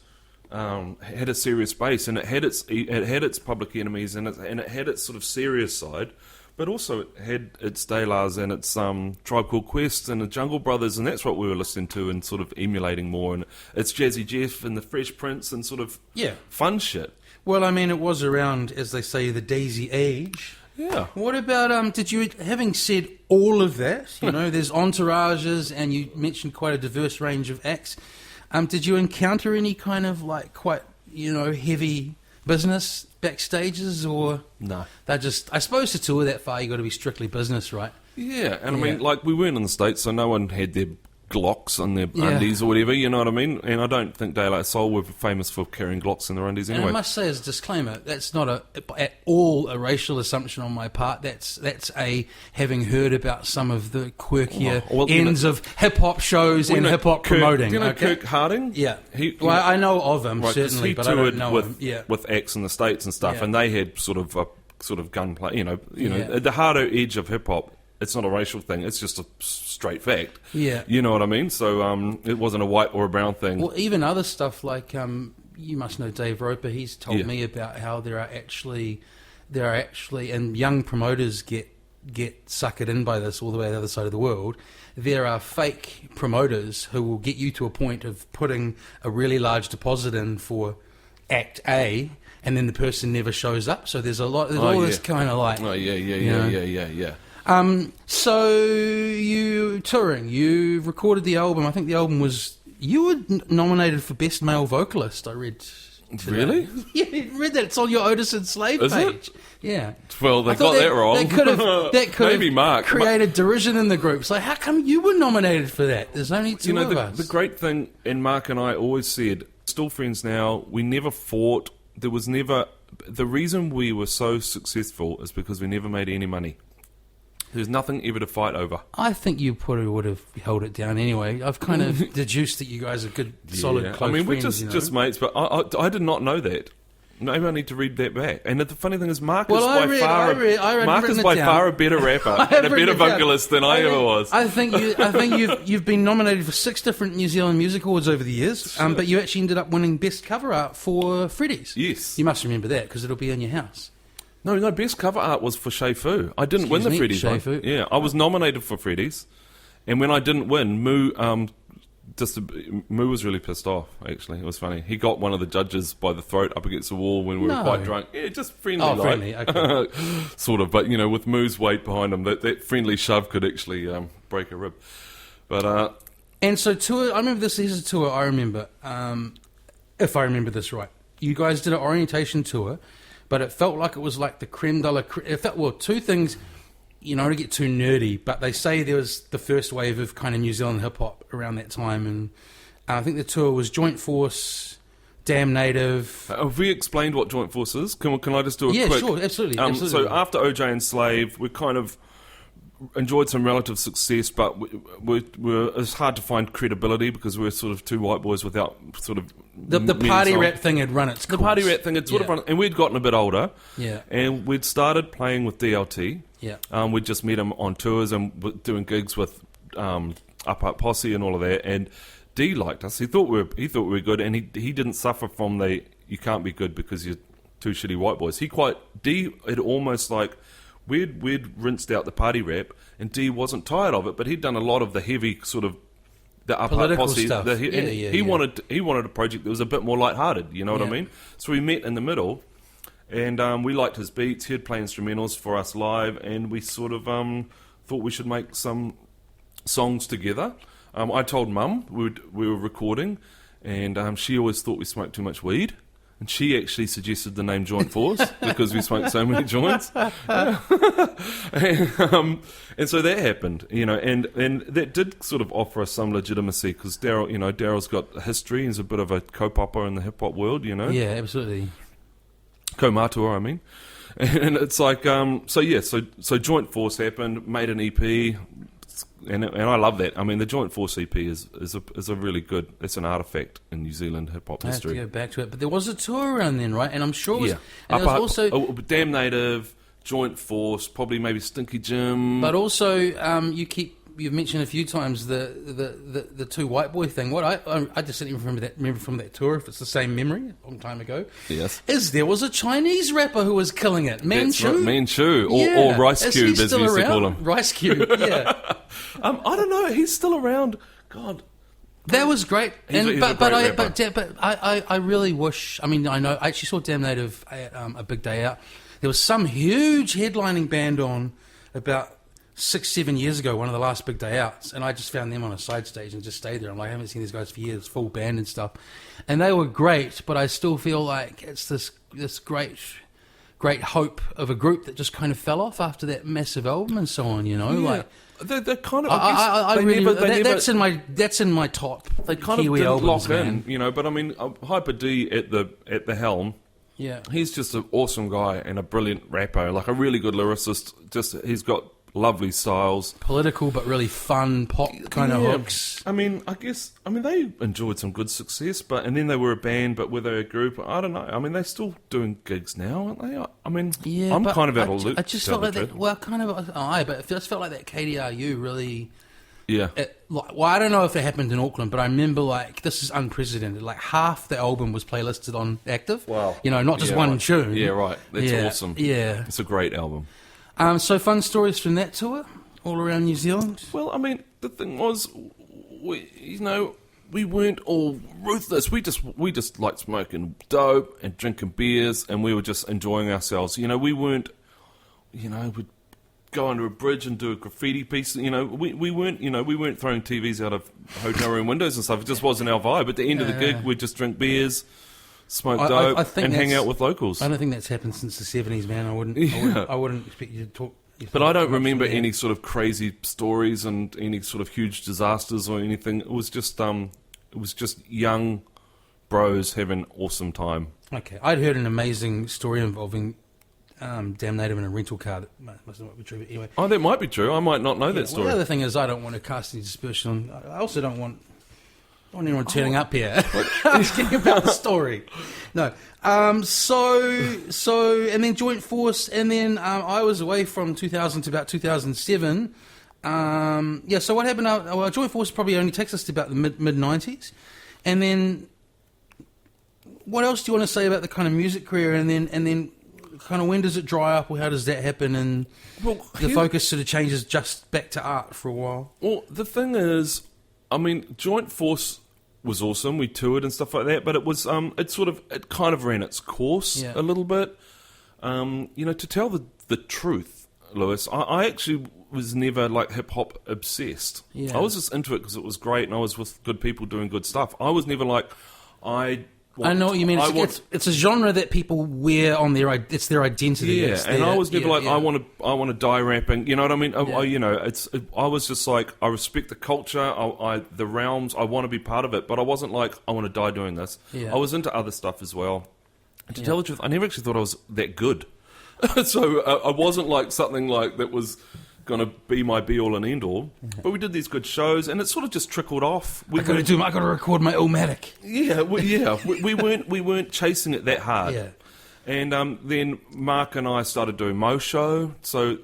base, and it had its Public Enemies, and it had its sort of serious side, but also it had its De La's and its Tribe Called Quest and the Jungle Brothers, and that's what we were listening to and sort of emulating more, and it's Jazzy Jeff and the Fresh Prince and sort of fun shit. Well, I mean, it was around, as they say, the Daisy Age. Yeah. What about, having said all of that, there's entourages, and you mentioned quite a diverse range of acts, did you encounter any kind of, like, quite, heavy business backstages, or... No. They're just, I suppose to tour that far, you got to be strictly business, right? Yeah, and I mean, like, we weren't in the States, so no one had their Glocks on their undies or whatever, you know what I mean? And I don't think De La Soul were famous for carrying Glocks in their undies anyway. And I must say as a disclaimer, that's not at all a racial assumption on my part. That's a having heard about some of the quirkier ends of hip-hop shows and hip-hop promoting. Do you know Kirk Harding? Yeah. I know of him, certainly, but I don't know with, him. Yeah. with acts in the States and stuff, and they had sort of gunplay, you know, the harder edge of hip-hop. It's not a racial thing. It's just a straight fact. Yeah. You know what I mean? So it wasn't a white or a brown thing. Well, even other stuff like, you must know Dave Roper. He's told me about how there are actually, and young promoters get suckered in by this all the way to the other side of the world. There are fake promoters who will get you to a point of putting a really large deposit in for Act A, and then the person never shows up. So there's all this kind of like... Oh, yeah. So you touring, you recorded the album. I think the album was, you were nominated for Best Male Vocalist, I read today. Really? Yeah, I read that. It's on your Otis and Slave Is page. It? Yeah. Well, they got that wrong. That could Maybe have Mark created derision in the group. So how come you were nominated for that? There's only two of us. The great thing, and Mark and I always said, still friends now, we never fought. There was never... The reason we were so successful is because we never made any money. There's nothing ever to fight over. I think you probably would have held it down anyway. I've kind of deduced that you guys are good, solid, close friends. I mean, we're just mates, but I did not know that. Maybe I need to read that back. And the funny thing is, Mark is by far a better rapper and a better vocalist than I ever was. I think you've been nominated for 6 different New Zealand Music Awards over the years, but you actually ended up winning Best Cover Art for Freddy's. Yes. You must remember that because it'll be in your house. No, Best Cover Art was for Shea Fu. I didn't win the Freddy's one. Yeah, I was nominated for Freddy's, and when I didn't win, Moo was really pissed off, actually. It was funny. He got one of the judges by the throat up against the wall when we were quite drunk. Yeah, just friendly. Oh, friendly, okay. Sort of, but, with Moo's weight behind him, that friendly shove could actually break a rib. But and so tour, I remember this is a tour I remember, if I remember this right. You guys did an orientation tour, but it felt like it was like the creme de la creme. It felt, two things, to get too nerdy, but they say there was the first wave of kind of New Zealand hip-hop around that time, and I think the tour was Joint Force, Damn Native. Have we explained what Joint Force is? Can I just do a quick... Yeah, sure, absolutely. So after OJ and Slave, we kind of enjoyed some relative success, but it's hard to find credibility because we're sort of two white boys without sort of... The party rap thing had run its course. The party rap thing had sort of run... And we'd gotten a bit older. Yeah. And we'd started playing with DLT. Yeah. We'd just met him on tours and doing gigs with Up Posse and all of that. And D liked us. He thought we were good, and he didn't suffer from the you can't be good because you're two shitty white boys. D had almost like... We'd rinsed out the party rap, and D wasn't tired of it, but he'd done a lot of the heavy sort of the Up Posse stuff. He wanted a project that was a bit more lighthearted. You know what I mean? So we met in the middle, and we liked his beats. He'd play instrumentals for us live, and we sort of thought we should make some songs together. I told Mum we were recording, and she always thought we smoked too much weed. And she actually suggested the name Joint Force because we smoked so many joints. And so that happened, and that did sort of offer us some legitimacy because Daryl's got a history. He's a bit of a co-popper in the hip-hop world, Yeah, absolutely. Co-matua, I mean. And it's like, so Joint Force happened, made an EP, and I love that. I mean, the Joint Force EP is a really good. It's an artifact in New Zealand hip hop history. I have to go back to it, but there was a tour around then, right? And I'm sure it was. Yeah. And there was also Damn Native, Joint Force, probably maybe Stinky Jim. But also, you've mentioned a few times the two white boy thing. What I just didn't even remember from that tour, if it's the same memory, a long time ago. Yes. There was a Chinese rapper who was killing it. Manchu. Right, Manchu, or Rice Cube, as we used to call him. Rice Cube, yeah. I don't know. He's still around. God. That was great. He's I really wish. I mean, I actually saw Damn Native at a big day out. There was some huge headlining band on about 6-7 years ago, one of the last big day outs, and I just found them on a side stage and just stayed there. I'm like, I haven't seen these guys for years, full band and stuff, and they were great. But I still feel like it's this great great hope of a group that just kind of fell off after that massive album and so on. Like. They're kind of. I they really never, that's in my top. They kind Kiwi of didn't albums, lock man. in, But I mean, Hyper D at the helm. Yeah, he's just an awesome guy and a brilliant rapper, like a really good lyricist. He's got lovely styles, political but really fun pop kind of hooks. I mean, they enjoyed some good success, and then they were a band, but were they a group? I don't know. I mean, they're still doing gigs now, aren't they? I mean, I'm kind of out of loop. I just felt like that. Well, kind of. But it just felt like that KDRU really. Yeah. I don't know if it happened in Auckland, but I remember this is unprecedented. Like half the album was playlisted on Active. Wow. Not just one tune. Yeah, right. That's awesome. Yeah. It's a great album. So fun stories from that tour, all around New Zealand. Well, I mean, the thing was, we weren't all ruthless. We just liked smoking dope and drinking beers, and we were just enjoying ourselves. We weren't, we'd go under a bridge and do a graffiti piece. We weren't throwing TVs out of hotel room windows and stuff. It just wasn't our vibe. At the end of the gig, we'd just drink beers, smoke dope, and hang out with locals. I don't think that's happened since the 70s, man. I wouldn't expect you to talk. But I don't remember any sort of crazy stories and any sort of huge disasters or anything. It was just young bros having an awesome time. Okay, I'd heard an amazing story involving Damn Native in a rental car. That must not be true, but anyway. Oh, that might be true. I might not know that story. Well, the other thing is, I don't want to cast any suspicion. I also don't want anyone turning up here asking about the story. No. So, and then Joint Force, and then I was away from 2000 to about 2007. So what happened? Joint Force probably only takes us to about the mid-90s. And then, what else do you want to say about the kind of music career? And then kind of when does it dry up, or how does that happen? And the focus sort of changes just back to art for a while. Well, the thing is, I mean, Joint Force was awesome. We toured and stuff like that, but it was it kind of ran its course a little bit. To tell the truth, Lewis, I actually was never like hip hop obsessed. Yeah. I was just into it because it was great, and I was with good people doing good stuff. I was never like I know what you mean. It's a genre that people wear on it's their identity. Yeah, I was never I want to die rapping. You know what I mean? I was just like, I respect the culture, the realms. I want to be part of it, but I wasn't like, I want to die doing this. Yeah. I was into other stuff as well. And to tell the truth, I never actually thought I was that good. So I wasn't like something like that was going to be my be-all and end-all. But we did these good shows, and it sort of just trickled off. I got to record my Illmatic. We weren't chasing it that hard. Yeah. And then Mark and I started doing Mo Show, so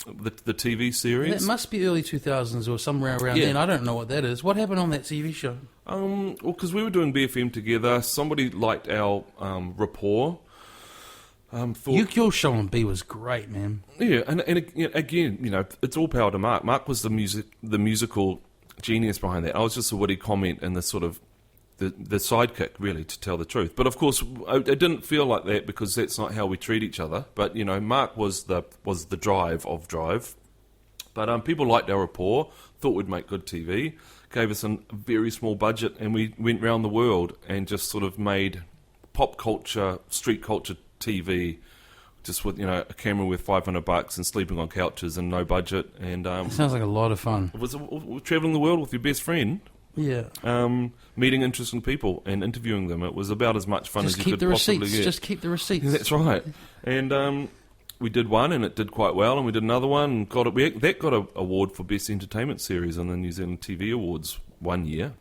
the TV series. That must be early 2000s or somewhere around then. I don't know what that is. What happened on that TV show? Well, because we were doing BFM together, somebody liked our rapport. Your show on B was great, man. Yeah, and again, it's all power to Mark. Mark was the musical genius behind that. I was just a witty comment and the sort of the sidekick, really, to tell the truth. But of course, it didn't feel like that because that's not how we treat each other. But Mark was the drive of drive. But people liked our rapport, thought we'd make good TV, gave us a very small budget, and we went around the world and just sort of made pop culture, street culture TV, just with a camera with $500 and sleeping on couches and no budget. And it sounds like a lot of fun. It was traveling the world with your best friend. Yeah. Meeting interesting people and interviewing them. It was about as much fun as you could possibly get. Just keep the receipts. That's right. And we did one, and it did quite well. And we did another one, and that got an award for best entertainment series on the New Zealand TV Awards one year.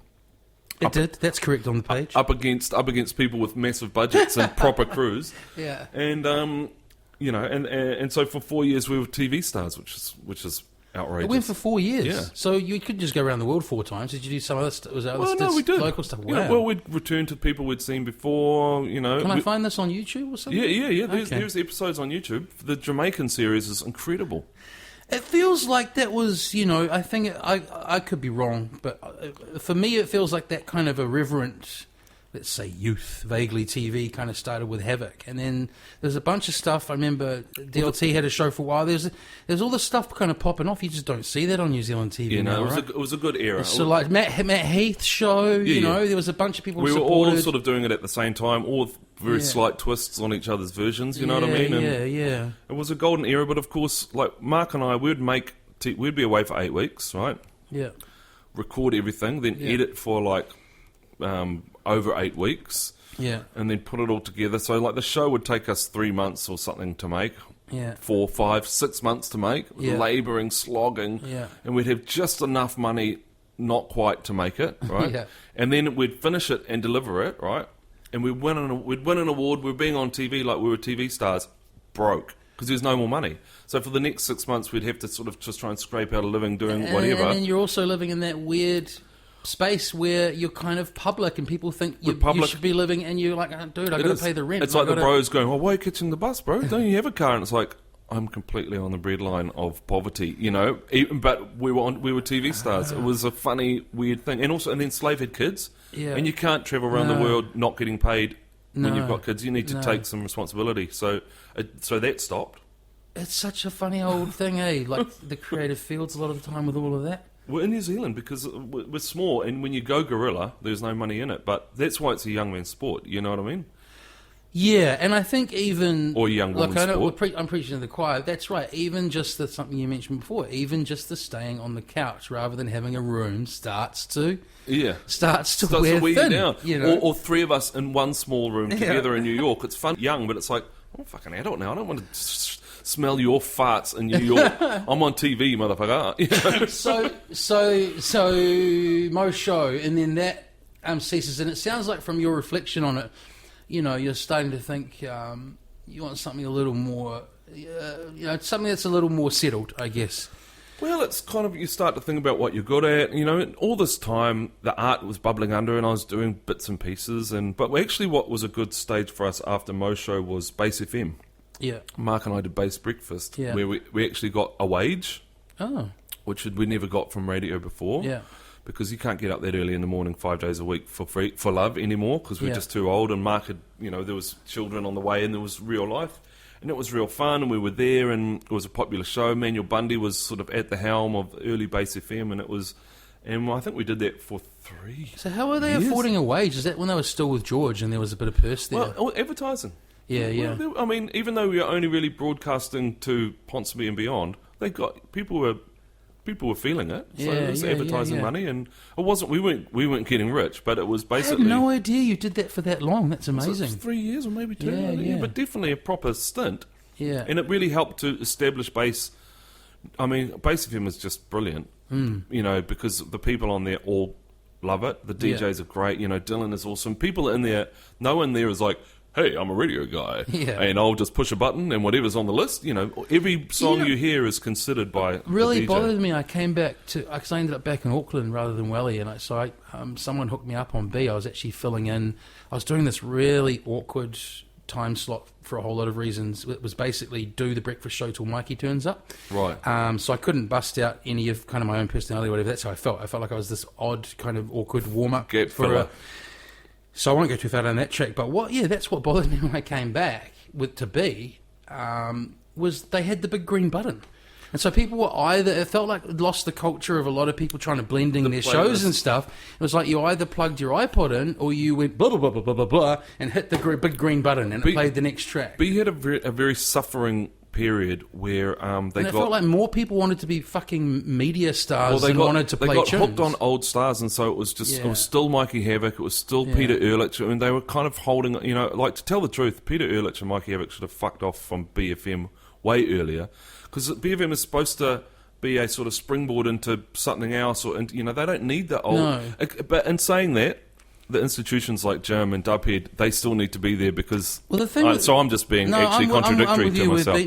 It did. That's correct on the page. Up against people with massive budgets and proper crews. Yeah. And and so for 4 years we were TV stars, which is outrageous. It went for 4 years. Yeah. So you could just go around the world 4 times. Did you do some other stuff? Was that no, we did local stuff? Wow. Well, we'd return to people we'd seen before. Can I find this on YouTube or something? Yeah. There's episodes on YouTube. The Jamaican series is incredible. It feels like that was, I think I could be wrong, but for me it feels like that kind of irreverent let's say, youth, vaguely TV kind of started with Havoc. And then there's a bunch of stuff. I remember DLT had a show for a while. There's all this stuff kind of popping off. You just don't see that on New Zealand TV now, right? It was a good era. So like Matt Heath's show, you know, there was a bunch of people who supported. We were all sort of doing it at the same time, all with very slight twists on each other's versions, you know what I mean? And yeah. it was a golden era, but of course, like Mark and I, we'd be away for 8 weeks, right? Yeah. Record everything, then edit for like over 8 weeks. Yeah. And then put it all together. So like the show would take us 3 months or something to make. Yeah. 4, 5, 6 months to make. Yeah. Labouring, slogging. Yeah. And we'd have just enough money, not quite to make it, right? Yeah. And then we'd finish it and deliver it, right? And we'd win an award. We're being on TV like we were TV stars, broke. Because there's no more money. So for the next 6 months, we'd have to sort of just try and scrape out a living doing whatever. And then you're also living in that weird space where you're kind of public and people think you should be living, and you're like, oh, dude, I've got to pay the rent. It's like the bros going, oh, why are you catching the bus, bro? Don't you have a car? And it's like, I'm completely on the breadline of poverty, you know. But we were TV stars. It was a funny, weird thing. And then Slave had kids. Yeah. And you can't travel around the world not getting paid when you've got kids. You need to take some responsibility. So that stopped. It's such a funny old thing, eh? Like the creative fields a lot of the time with all of that. We're in New Zealand because we're small, and when you go guerrilla, there's no money in it. But that's why it's a young man's sport. You know what I mean? Yeah, and I think even... Or young woman's sport. I'm preaching to the choir. That's right. Even just something you mentioned before, even just the staying on the couch rather than having a room starts to wear you thin. Down. You know? Or 3 of us in one small room together in New York. It's fun, young, but it's like, I'm a fucking adult now. I don't want to smell your farts in New York. I'm on TV, motherfucker. You know? So most show, and then that ceases. And it sounds like from your reflection on it, you know, you're starting to think you want something a little more, something that's a little more settled, I guess. Well, it's kind of, you start to think about what you're good at. You know, all this time, the art was bubbling under and I was doing bits and pieces. But actually what was a good stage for us after Mo Show was Base FM. Yeah. Mark and I did Base Breakfast, where we actually got a wage, which we never got from radio before. Yeah. Because you can't get up that early in the morning 5 days a week for love anymore, because we're just too old. And Mark had, there was children on the way and there was real life. And it was real fun, and we were there, and it was a popular show. Manuel Bundy was sort of at the helm of early Base FM, and I think we did that for 3 years. So how were they affording a wage? Is that when they were still with George and there was a bit of purse there? Well, advertising. Yeah. I mean, even though we were only really broadcasting to Ponsonby and beyond, people were feeling it. So it was advertising money, and it wasn't. We weren't getting rich, but it was basically. I had no idea you did that for that long. That's amazing. 3 years or maybe 2. But definitely a proper stint. Yeah, and it really helped to establish Base. I mean, Base FM is just brilliant. Because the people on there all love it. The DJs are great. Dylan is awesome. People in there, no one there is like, hey, I'm a radio guy, and I'll just push a button and whatever's on the list, every song you hear is considered by really the DJ. Bothered me. I came back because I ended up back in Auckland rather than Welly, and someone hooked me up on B. I was actually filling in. I was doing this really awkward time slot for a whole lot of reasons. It was basically do the breakfast show till Mikey turns up. Right. So I couldn't bust out any of kind of my own personality or whatever. That's how I felt. I felt like I was this odd kind of awkward warm-up So I won't go too far down that track, but that's what bothered me when I came back to B, was they had the big green button. And so people were it felt like it lost the culture of a lot of people trying to blend in their shows and stuff. It was like you either plugged your iPod in or you went blah, blah, blah, blah, blah, blah, blah, and hit the big green button and it played the next track. But you had a very suffering peried where it felt like more people wanted to be fucking media stars wanted to play tunes. They got hooked on old stars, and so it was just it was still Mikey Havoc, it was still Peter Ehrlich. I mean, they were kind of holding, like, to tell the truth, Peter Ehrlich and Mikey Havoc should have fucked off from BFM way earlier, because BFM is supposed to be a sort of springboard into something else, they don't need the old. No. But in saying that, the institutions like Jim and Dubhead, they still need to be there because. Well, the thing so I'm just being contradictory to myself.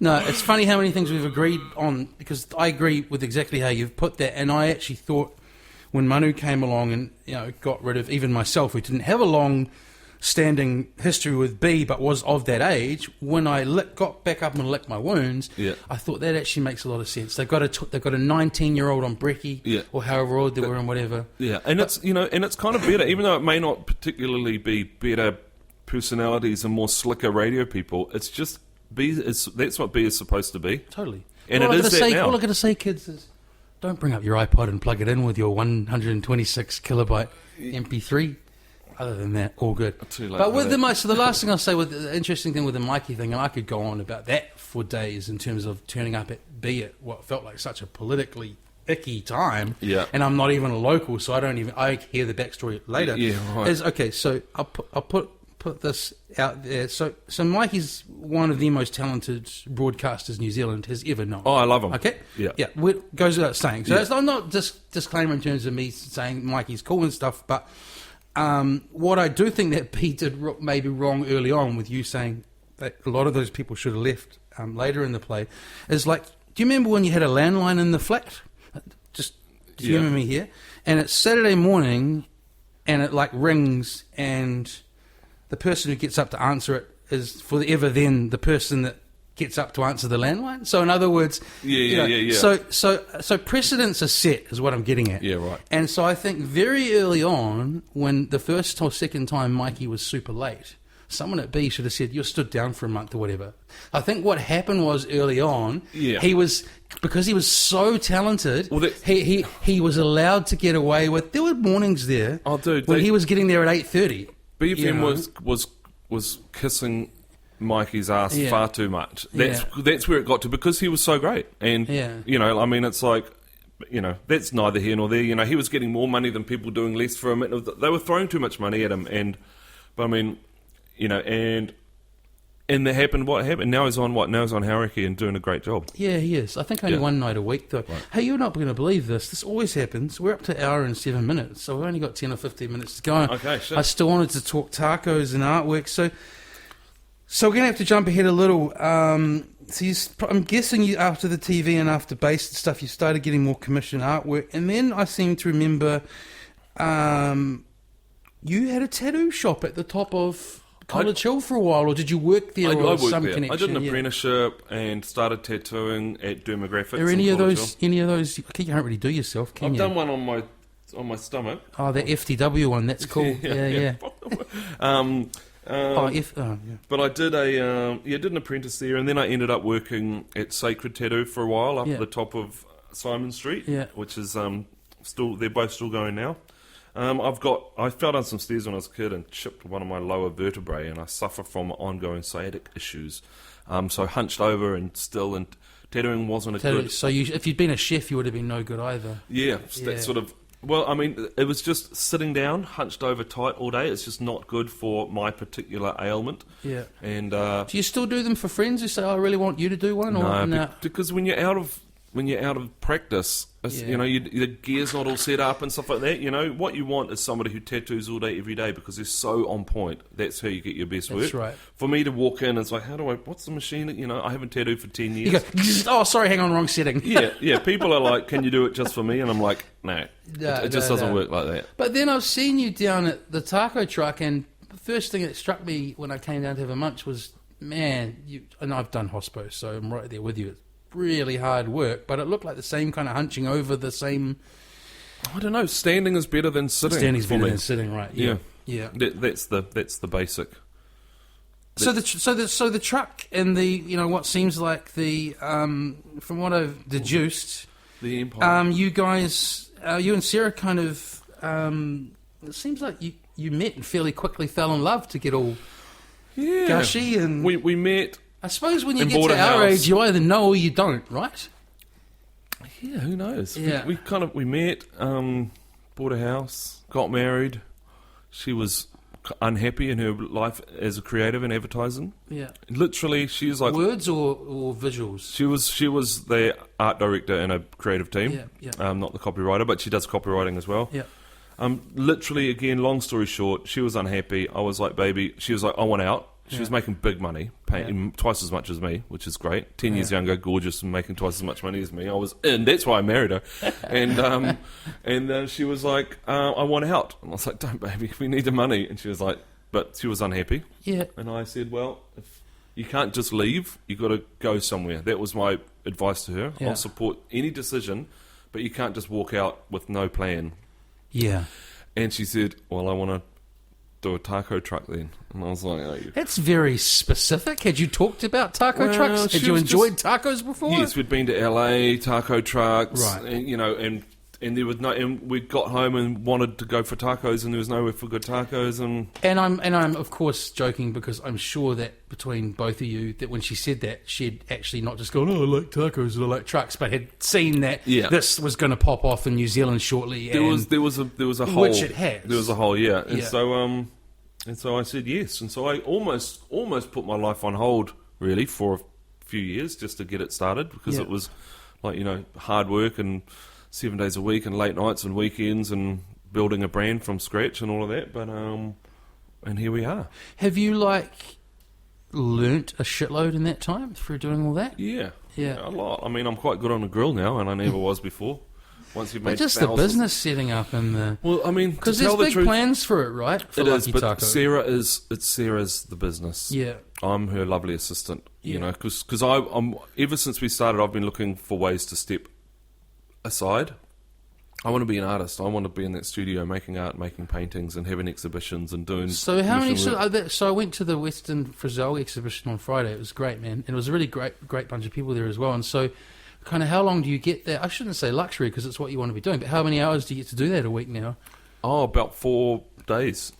No. It's funny how many things we've agreed on, because I agree with exactly how you've put that, and I actually thought when Manu came along and got rid of even myself, who didn't have a long standing history with B, but was of that age. When I got back up and licked my wounds, I thought that actually makes a lot of sense. They've got a 19-year-old on brekkie, or however old they were and whatever. Yeah, and it's it's kind of better, even though it may not particularly be better personalities and more slicker radio people. It's just that's what B is supposed to be. Totally. And it is that now. All I got to say, kids, is don't bring up your iPod and plug it in with your 126 kilobyte MP3. Other than that, all good. Too late but with that. so the last thing I'll say, with the interesting thing with the Mikey thing, and I could go on about that for days in terms of turning up at B at what felt like such a politically icky time. Yeah. And I'm not even a local, so I hear the backstory later. Yeah, right. Okay, so I'll put this out there. So Mikey's one of the most talented broadcasters New Zealand has ever known. Oh, I love him. Okay? Yeah. Yeah, it goes without saying. So I'm not just disclaimer in terms of me saying Mikey's cool and stuff, but what I do think that B did maybe wrong early on with you saying that a lot of those people should have left later in the play is like, do you remember when you had a landline in the flat? Just hear me here. And it's Saturday morning and it like rings and the person who gets up to answer it is forever then the person that gets up to answer the landline. So in other words, So precedents are set is what I'm getting at. Yeah, right. And so I think very early on, when the first or second time Mikey was super late, someone at B should have said, "You're stood down for a month" or whatever. I think what happened was early on, he was, because he was so talented, he was allowed to get away with. There were mornings there when he was getting there at 8:30. BFM was kissing Mikey's ass far too much. That's where it got to, because he was so great. And I mean, it's like, that's neither here nor there. He was getting more money than people doing less for him. They were throwing too much money at him. But I mean, and that happened. What happened? Now he's on Hauraki and doing a great job. Yeah, he is. I think only one night a week though. Right. Hey, you're not going to believe this. This always happens. We're up to an hour and 7 minutes, so we've only got 10 or 15 minutes to go. Okay, sure. I still wanted to talk tacos and artwork, so we're going to have to jump ahead a little. I'm guessing you, after the TV and after bass and stuff, you started getting more commissioned artwork. And then I seem to remember you had a tattoo shop at the top of College Hill for a while, or did you work there? I worked some there. connection? I did an apprenticeship and started tattooing at Dermographics. Are any of those? You can't really do yourself, can you? I've done one on my stomach. Oh, the FTW one. That's cool. yeah. But I did did an apprentice there, and then I ended up working at Sacred Tattoo for a while up at the top of Simon Street, which is they're both still going now. I fell down some stairs when I was a kid and chipped one of my lower vertebrae, and I suffer from ongoing sciatic issues. So I hunched over and tattooing wasn't a good. So if you'd been a chef, you would have been no good either. Yeah, that sort of. Well, I mean, it was just sitting down, hunched over tight all day. It's just not good for my particular ailment. Yeah. And do you still do them for friends who say, "I really want you to do one"? No, because when you're out of practice, the gear's not all set up and stuff like that. What you want is somebody who tattoos all day, every day, because they're so on point. That's how you get your best work. That's right. For me to walk in, it's like, what's the machine? I haven't tattooed for 10 years. You go, oh, sorry, hang on, wrong setting. yeah. People are like, can you do it just for me? And I'm like, no, it just doesn't work like that. But then I've seen you down at the taco truck, and the first thing that struck me when I came down to have a munch was, man, and I've done hospo, so I'm right there with you. It's really hard work, but it looked like the same kind of hunching over the same. I don't know. Standing is better than sitting. Standing's better than sitting, right? Yeah. That's the basic. So the truck and the what seems like the from what I've deduced, the Empire. You guys, you and Sarah kind of it seems like you met and fairly quickly fell in love to get all gushy, and we met. I suppose when you get to our age, you either know or you don't, right? Yeah, who knows? Yeah. We met, bought a house, got married. She was unhappy in her life as a creative in advertising. Yeah. Literally, she's like words or visuals. She was the art director in a creative team. Yeah. Not the copywriter, but she does copywriting as well. Yeah. Literally, again, long story short, she was unhappy. I was like, baby. She was like, I want out. She was making big money, paying twice as much as me, which is great. 10 years younger, gorgeous, and making twice as much money as me. I was in. That's why I married her. And she was like, I want out. And I was like, don't, baby. We need the money. And she was like, but she was unhappy. Yeah. And I said, well, if you can't just leave, you got to go somewhere. That was my advice to her. Yeah. I'll support any decision, but you can't just walk out with no plan. Yeah. And she said, well, I want to do a taco truck then. And I was like, oh, That's very specific. Had you talked about taco Well, trucks? Had she you was enjoyed tacos before? yes, we'd been to LA, taco trucks, Right. and there was no, and we got home and wanted to go for tacos, and there was nowhere for good tacos, and And I'm of course joking because I'm sure that between both of you, that when she said that, she'd actually not just gone, oh, I like tacos and I like trucks, but had seen that Yeah. this was going to pop off in New Zealand shortly. there was a whole, Which it has. There was a whole, yeah, and Yeah. so I said yes, and so I almost put my life on hold really for a few years just to get it started because Yeah. it was like hard work and 7 days a week and late nights and weekends and building a brand from scratch and all of that, but and here we are. Have you learnt a shitload in that time through doing all that? Yeah, Yeah. a lot. I mean, I'm quite good on the grill now, and I never was before. Once you've made But just thousands. the business setting up and the... Well, I mean, Because to there's tell the big truth, plans for it, right? For it is. Lucky But Taco. Sarah's the business. Yeah. I'm her lovely assistant. Yeah. You know, because I'm ever since we started, I've been looking for ways to step aside. I want to be an artist. I want to be in that studio making art, making paintings, and having exhibitions and doing. So how many? commission work. So I went to the Western Frizzell exhibition on Friday. It was great, man, and it was a really great bunch of people there as well. And so, kind of, how long do you get there? I shouldn't say luxury because it's what you want to be doing. But how many hours do you get to do that a week now? Oh, about 4 days.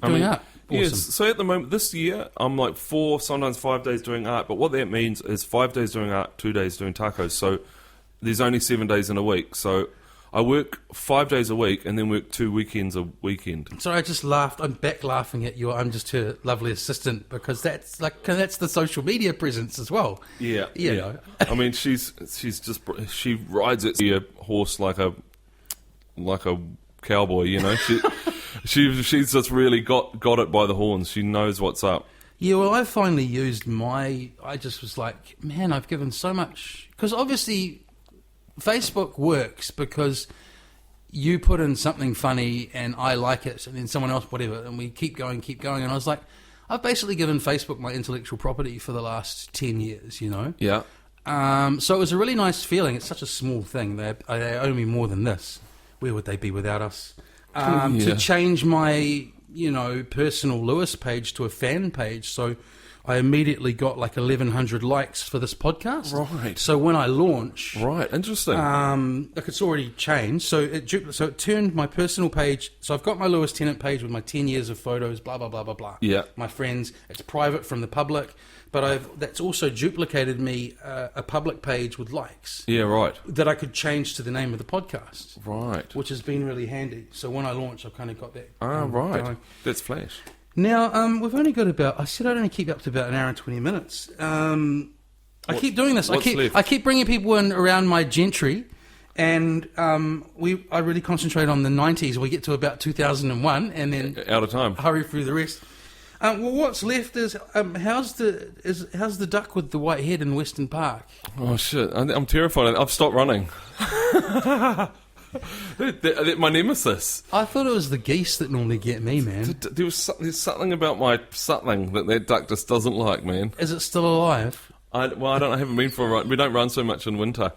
Doing art. Yes. Awesome. So at the moment, this year, I'm like 4, sometimes 5 days doing art. But what that means is 5 days doing art, 2 days doing tacos. So there's only 7 days in a week. So I work 5 days a week and then work 2 weekends a weekend. So I just laughed. I'm back laughing at you. I'm just her lovely assistant because that's the social media presence as well. Yeah, You know. I mean, she rides it a horse like a cowboy. You know, she's just really got it by the horns. She knows what's up. Yeah, well, I finally used I just was like, man, I've given so much. Because obviously, Facebook works because you put in something funny and I like it, and then someone else, whatever, and we keep going. And I was like, I've basically given Facebook my intellectual property for the last 10 years, you know? Yeah. So it was a really nice feeling. It's such a small thing. They owe me more than this. Where would they be without us? Yeah. To change my, personal Lewis page to a fan page. So I immediately got like 1,100 likes for this podcast. Right. So when I launch, Right. Interesting. like it's already changed. So it turned my personal page. So I've got my Lewis Tennant page with my 10 years of photos, blah, blah, blah, blah, blah. Yeah. My friends. It's private from the public. But that's also duplicated me a public page with likes yeah. Right. that I could change to the name of the podcast, Right. which has been really handy. So when I launch, I've kind of got that. Right. going. That's flash. Now, we've only got I said I'd only keep up to about an hour and 20 minutes. I keep doing this. what's left? I keep bringing people in around my gentry, and I really concentrate on the 90s. We get to about 2001, and then Out of time. hurry through the rest. Well, what's left is how's the duck with the white head in Western Park? Oh shit! I'm terrified. I've stopped running. They're my nemesis. I thought it was the geese that normally get me, man. There's something about my suckling that duck just doesn't like, man. Is it still alive? I don't. I haven't been for a run. We don't run so much in winter,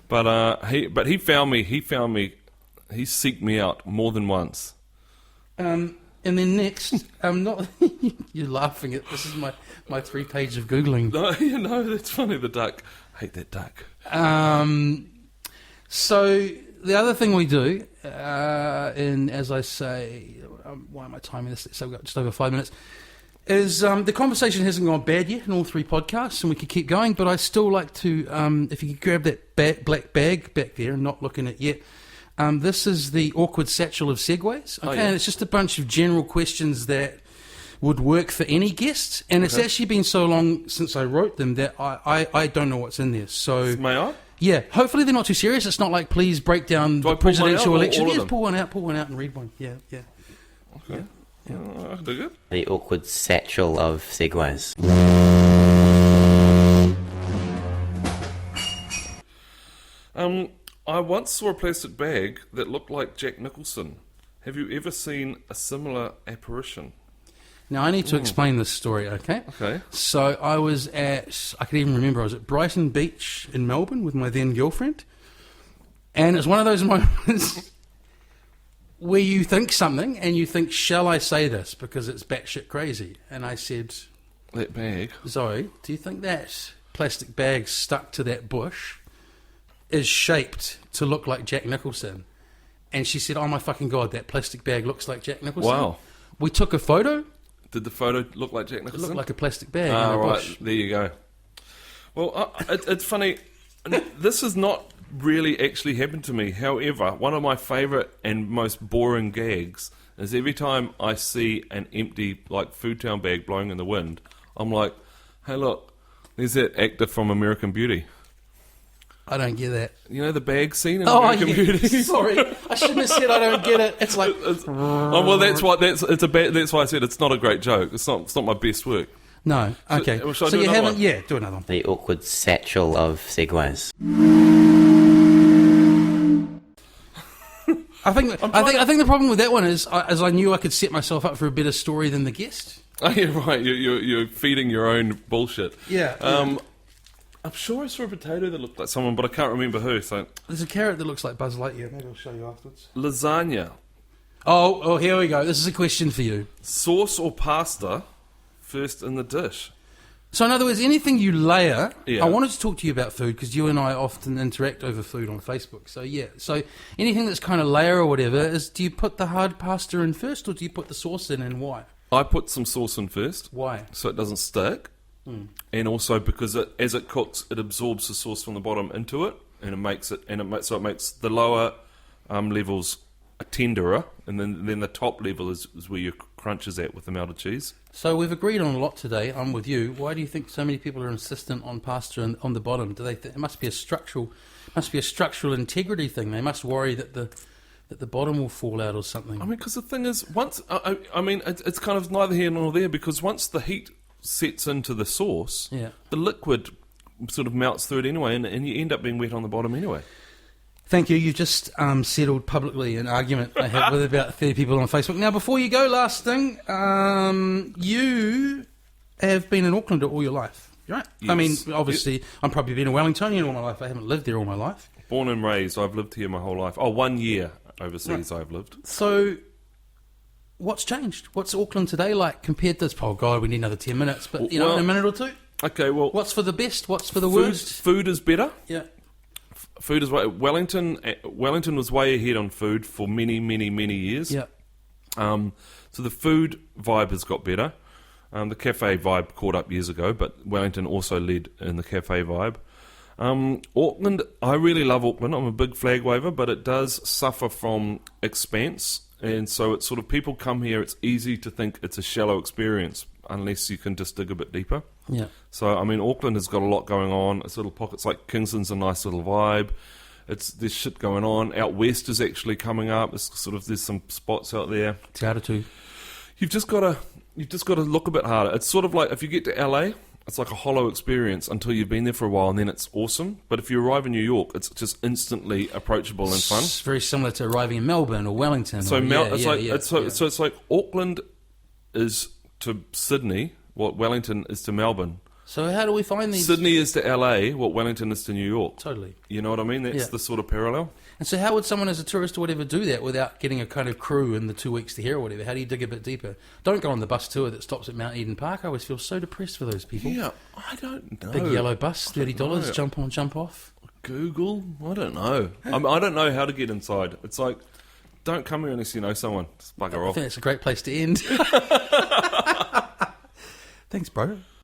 but he found me. He seeked me out more than once. And then next, not you're laughing at this is my 3 page of googling. No, that's funny. The duck. I hate that duck. So the other thing we do, and as I say, why am I timing this? So we've got just over 5 minutes. Is the conversation hasn't gone bad yet in all 3 podcasts, and we could keep going. But I still like to, if you could grab that black bag back there and not looking at it yet. This is the awkward satchel of segues. Okay, yeah. and it's just a bunch of general questions that would work for any guest. And it's actually been so long since I wrote them that I don't know what's in there. So May I? yeah, hopefully they're not too serious. It's not like please break down Do I the pull one presidential out or election. all of Yeah, them? pull one out and read one. Yeah. Okay. I can do it. The awkward satchel of segues. I once saw a plastic bag that looked like Jack Nicholson. Have you ever seen a similar apparition? Now, I need to explain this story, okay? Okay. So I can even remember, I was at Brighton Beach in Melbourne with my then girlfriend. And it's one of those moments where you think something and you think, shall I say this? Because it's batshit crazy. And I said, That bag. Zoe, do you think that plastic bag stuck to that bush is shaped to look like Jack Nicholson? And she said, oh my fucking God, that plastic bag looks like Jack Nicholson. Wow. We took a photo. Did the photo look like Jack It Nicholson? looked like a plastic bag Ah, in a right. bush. There you go. Well, it's funny. This has not really actually happened to me. However, one of my favourite and most boring gags is every time I see an empty, like, Food Town bag blowing in the wind, I'm like, hey, look, there's that actor from American Beauty. I don't get that. You know the bag scene in Oh, American yeah. Beauty? Sorry. I shouldn't have said I don't get it. It's like... Oh, well, that's why I said it's not a great joke. It's not my best work. No. Okay. Shall I So do you another haven't... one? Yeah, do another one. The awkward satchel of segues. I think the problem with that one is I knew I could set myself up for a better story than the guest. Oh, yeah, right. You're feeding your own bullshit. Yeah. I'm sure I saw a potato that looked like someone, but I can't remember who. So There's a carrot that looks like Buzz Lightyear. Maybe I'll show you afterwards. lasagna, Oh, here we go. This is a question for you. sauce or pasta first in the dish. So in other words, anything you layer... Yeah. I wanted to talk to you about food because you and I often interact over food on Facebook. So yeah, so anything that's kind of layer or whatever, do you put the hard pasta in first or do you put the sauce in, and why? I put some sauce in first, Why? so it doesn't stick, and also because as it cooks, it absorbs the sauce from the bottom into it, and it makes the lower levels tenderer, and then the top level is where your crunch is at with the melted cheese. So we've agreed on a lot today. I'm with you. Why do you think so many people are insistent on pasta on the bottom? Do they? It must be a structural integrity thing. They must worry that the bottom will fall out or something. I mean, because the thing is, it's kind of neither here nor there, because once the heat sets into the sauce, Yeah. the liquid sort of melts through it anyway, and you end up being wet on the bottom anyway. Thank you. You've just settled publicly an argument I had with about 30 people on Facebook. Now, before you go, last thing, you have been in Auckland all your life, right? Yes. I mean, obviously, I'm probably been a Wellingtonian all my life. I haven't lived there all my life. Born and raised, I've lived here my whole life. Oh, 1 year overseas I've lived. So, what's changed? What's Auckland today like compared to this? Oh, God, we need another 10 minutes, but, in a minute or two? Okay, well... What's for the best? What's for the worst? Food is better. Yeah. Food is way... Wellington was way ahead on food for many, many, many years. Yeah. So the food vibe has got better. The cafe vibe caught up years ago, but Wellington also led in the cafe vibe. Auckland, I really love Auckland. I'm a big flag waver, but it does suffer from expanse. And so it's sort of, people come here, it's easy to think it's a shallow experience unless you can just dig a bit deeper. Yeah. So, I mean, Auckland has got a lot going on. It's little pockets like Kingston's a nice little vibe. There's shit going on. Out west is actually coming up. There's some spots out there. Te Aratu. You've just got to look a bit harder. It's sort of like if you get to LA, it's like a hollow experience until you've been there for a while, and then it's awesome. But if you arrive in New York, it's just instantly approachable and fun. It's very similar to arriving in Melbourne or Wellington. So So it's like Auckland is to Sydney what Wellington is to Melbourne. So how do we find these? Sydney is to LA what Wellington is to New York. Totally. You know what I mean? That's the sort of parallel. And so how would someone as a tourist or whatever do that without getting a kind of crew in the 2 weeks to here or whatever? How do you dig a bit deeper? Don't go on the bus tour that stops at Mount Eden Park. I always feel so depressed for those people. Yeah, I don't know. Big yellow bus, $30, jump on, jump off. Google? I don't know. I don't know how to get inside. It's like, don't come here unless you know someone. Just bugger I off. think it's a great place to end. Thanks, bro.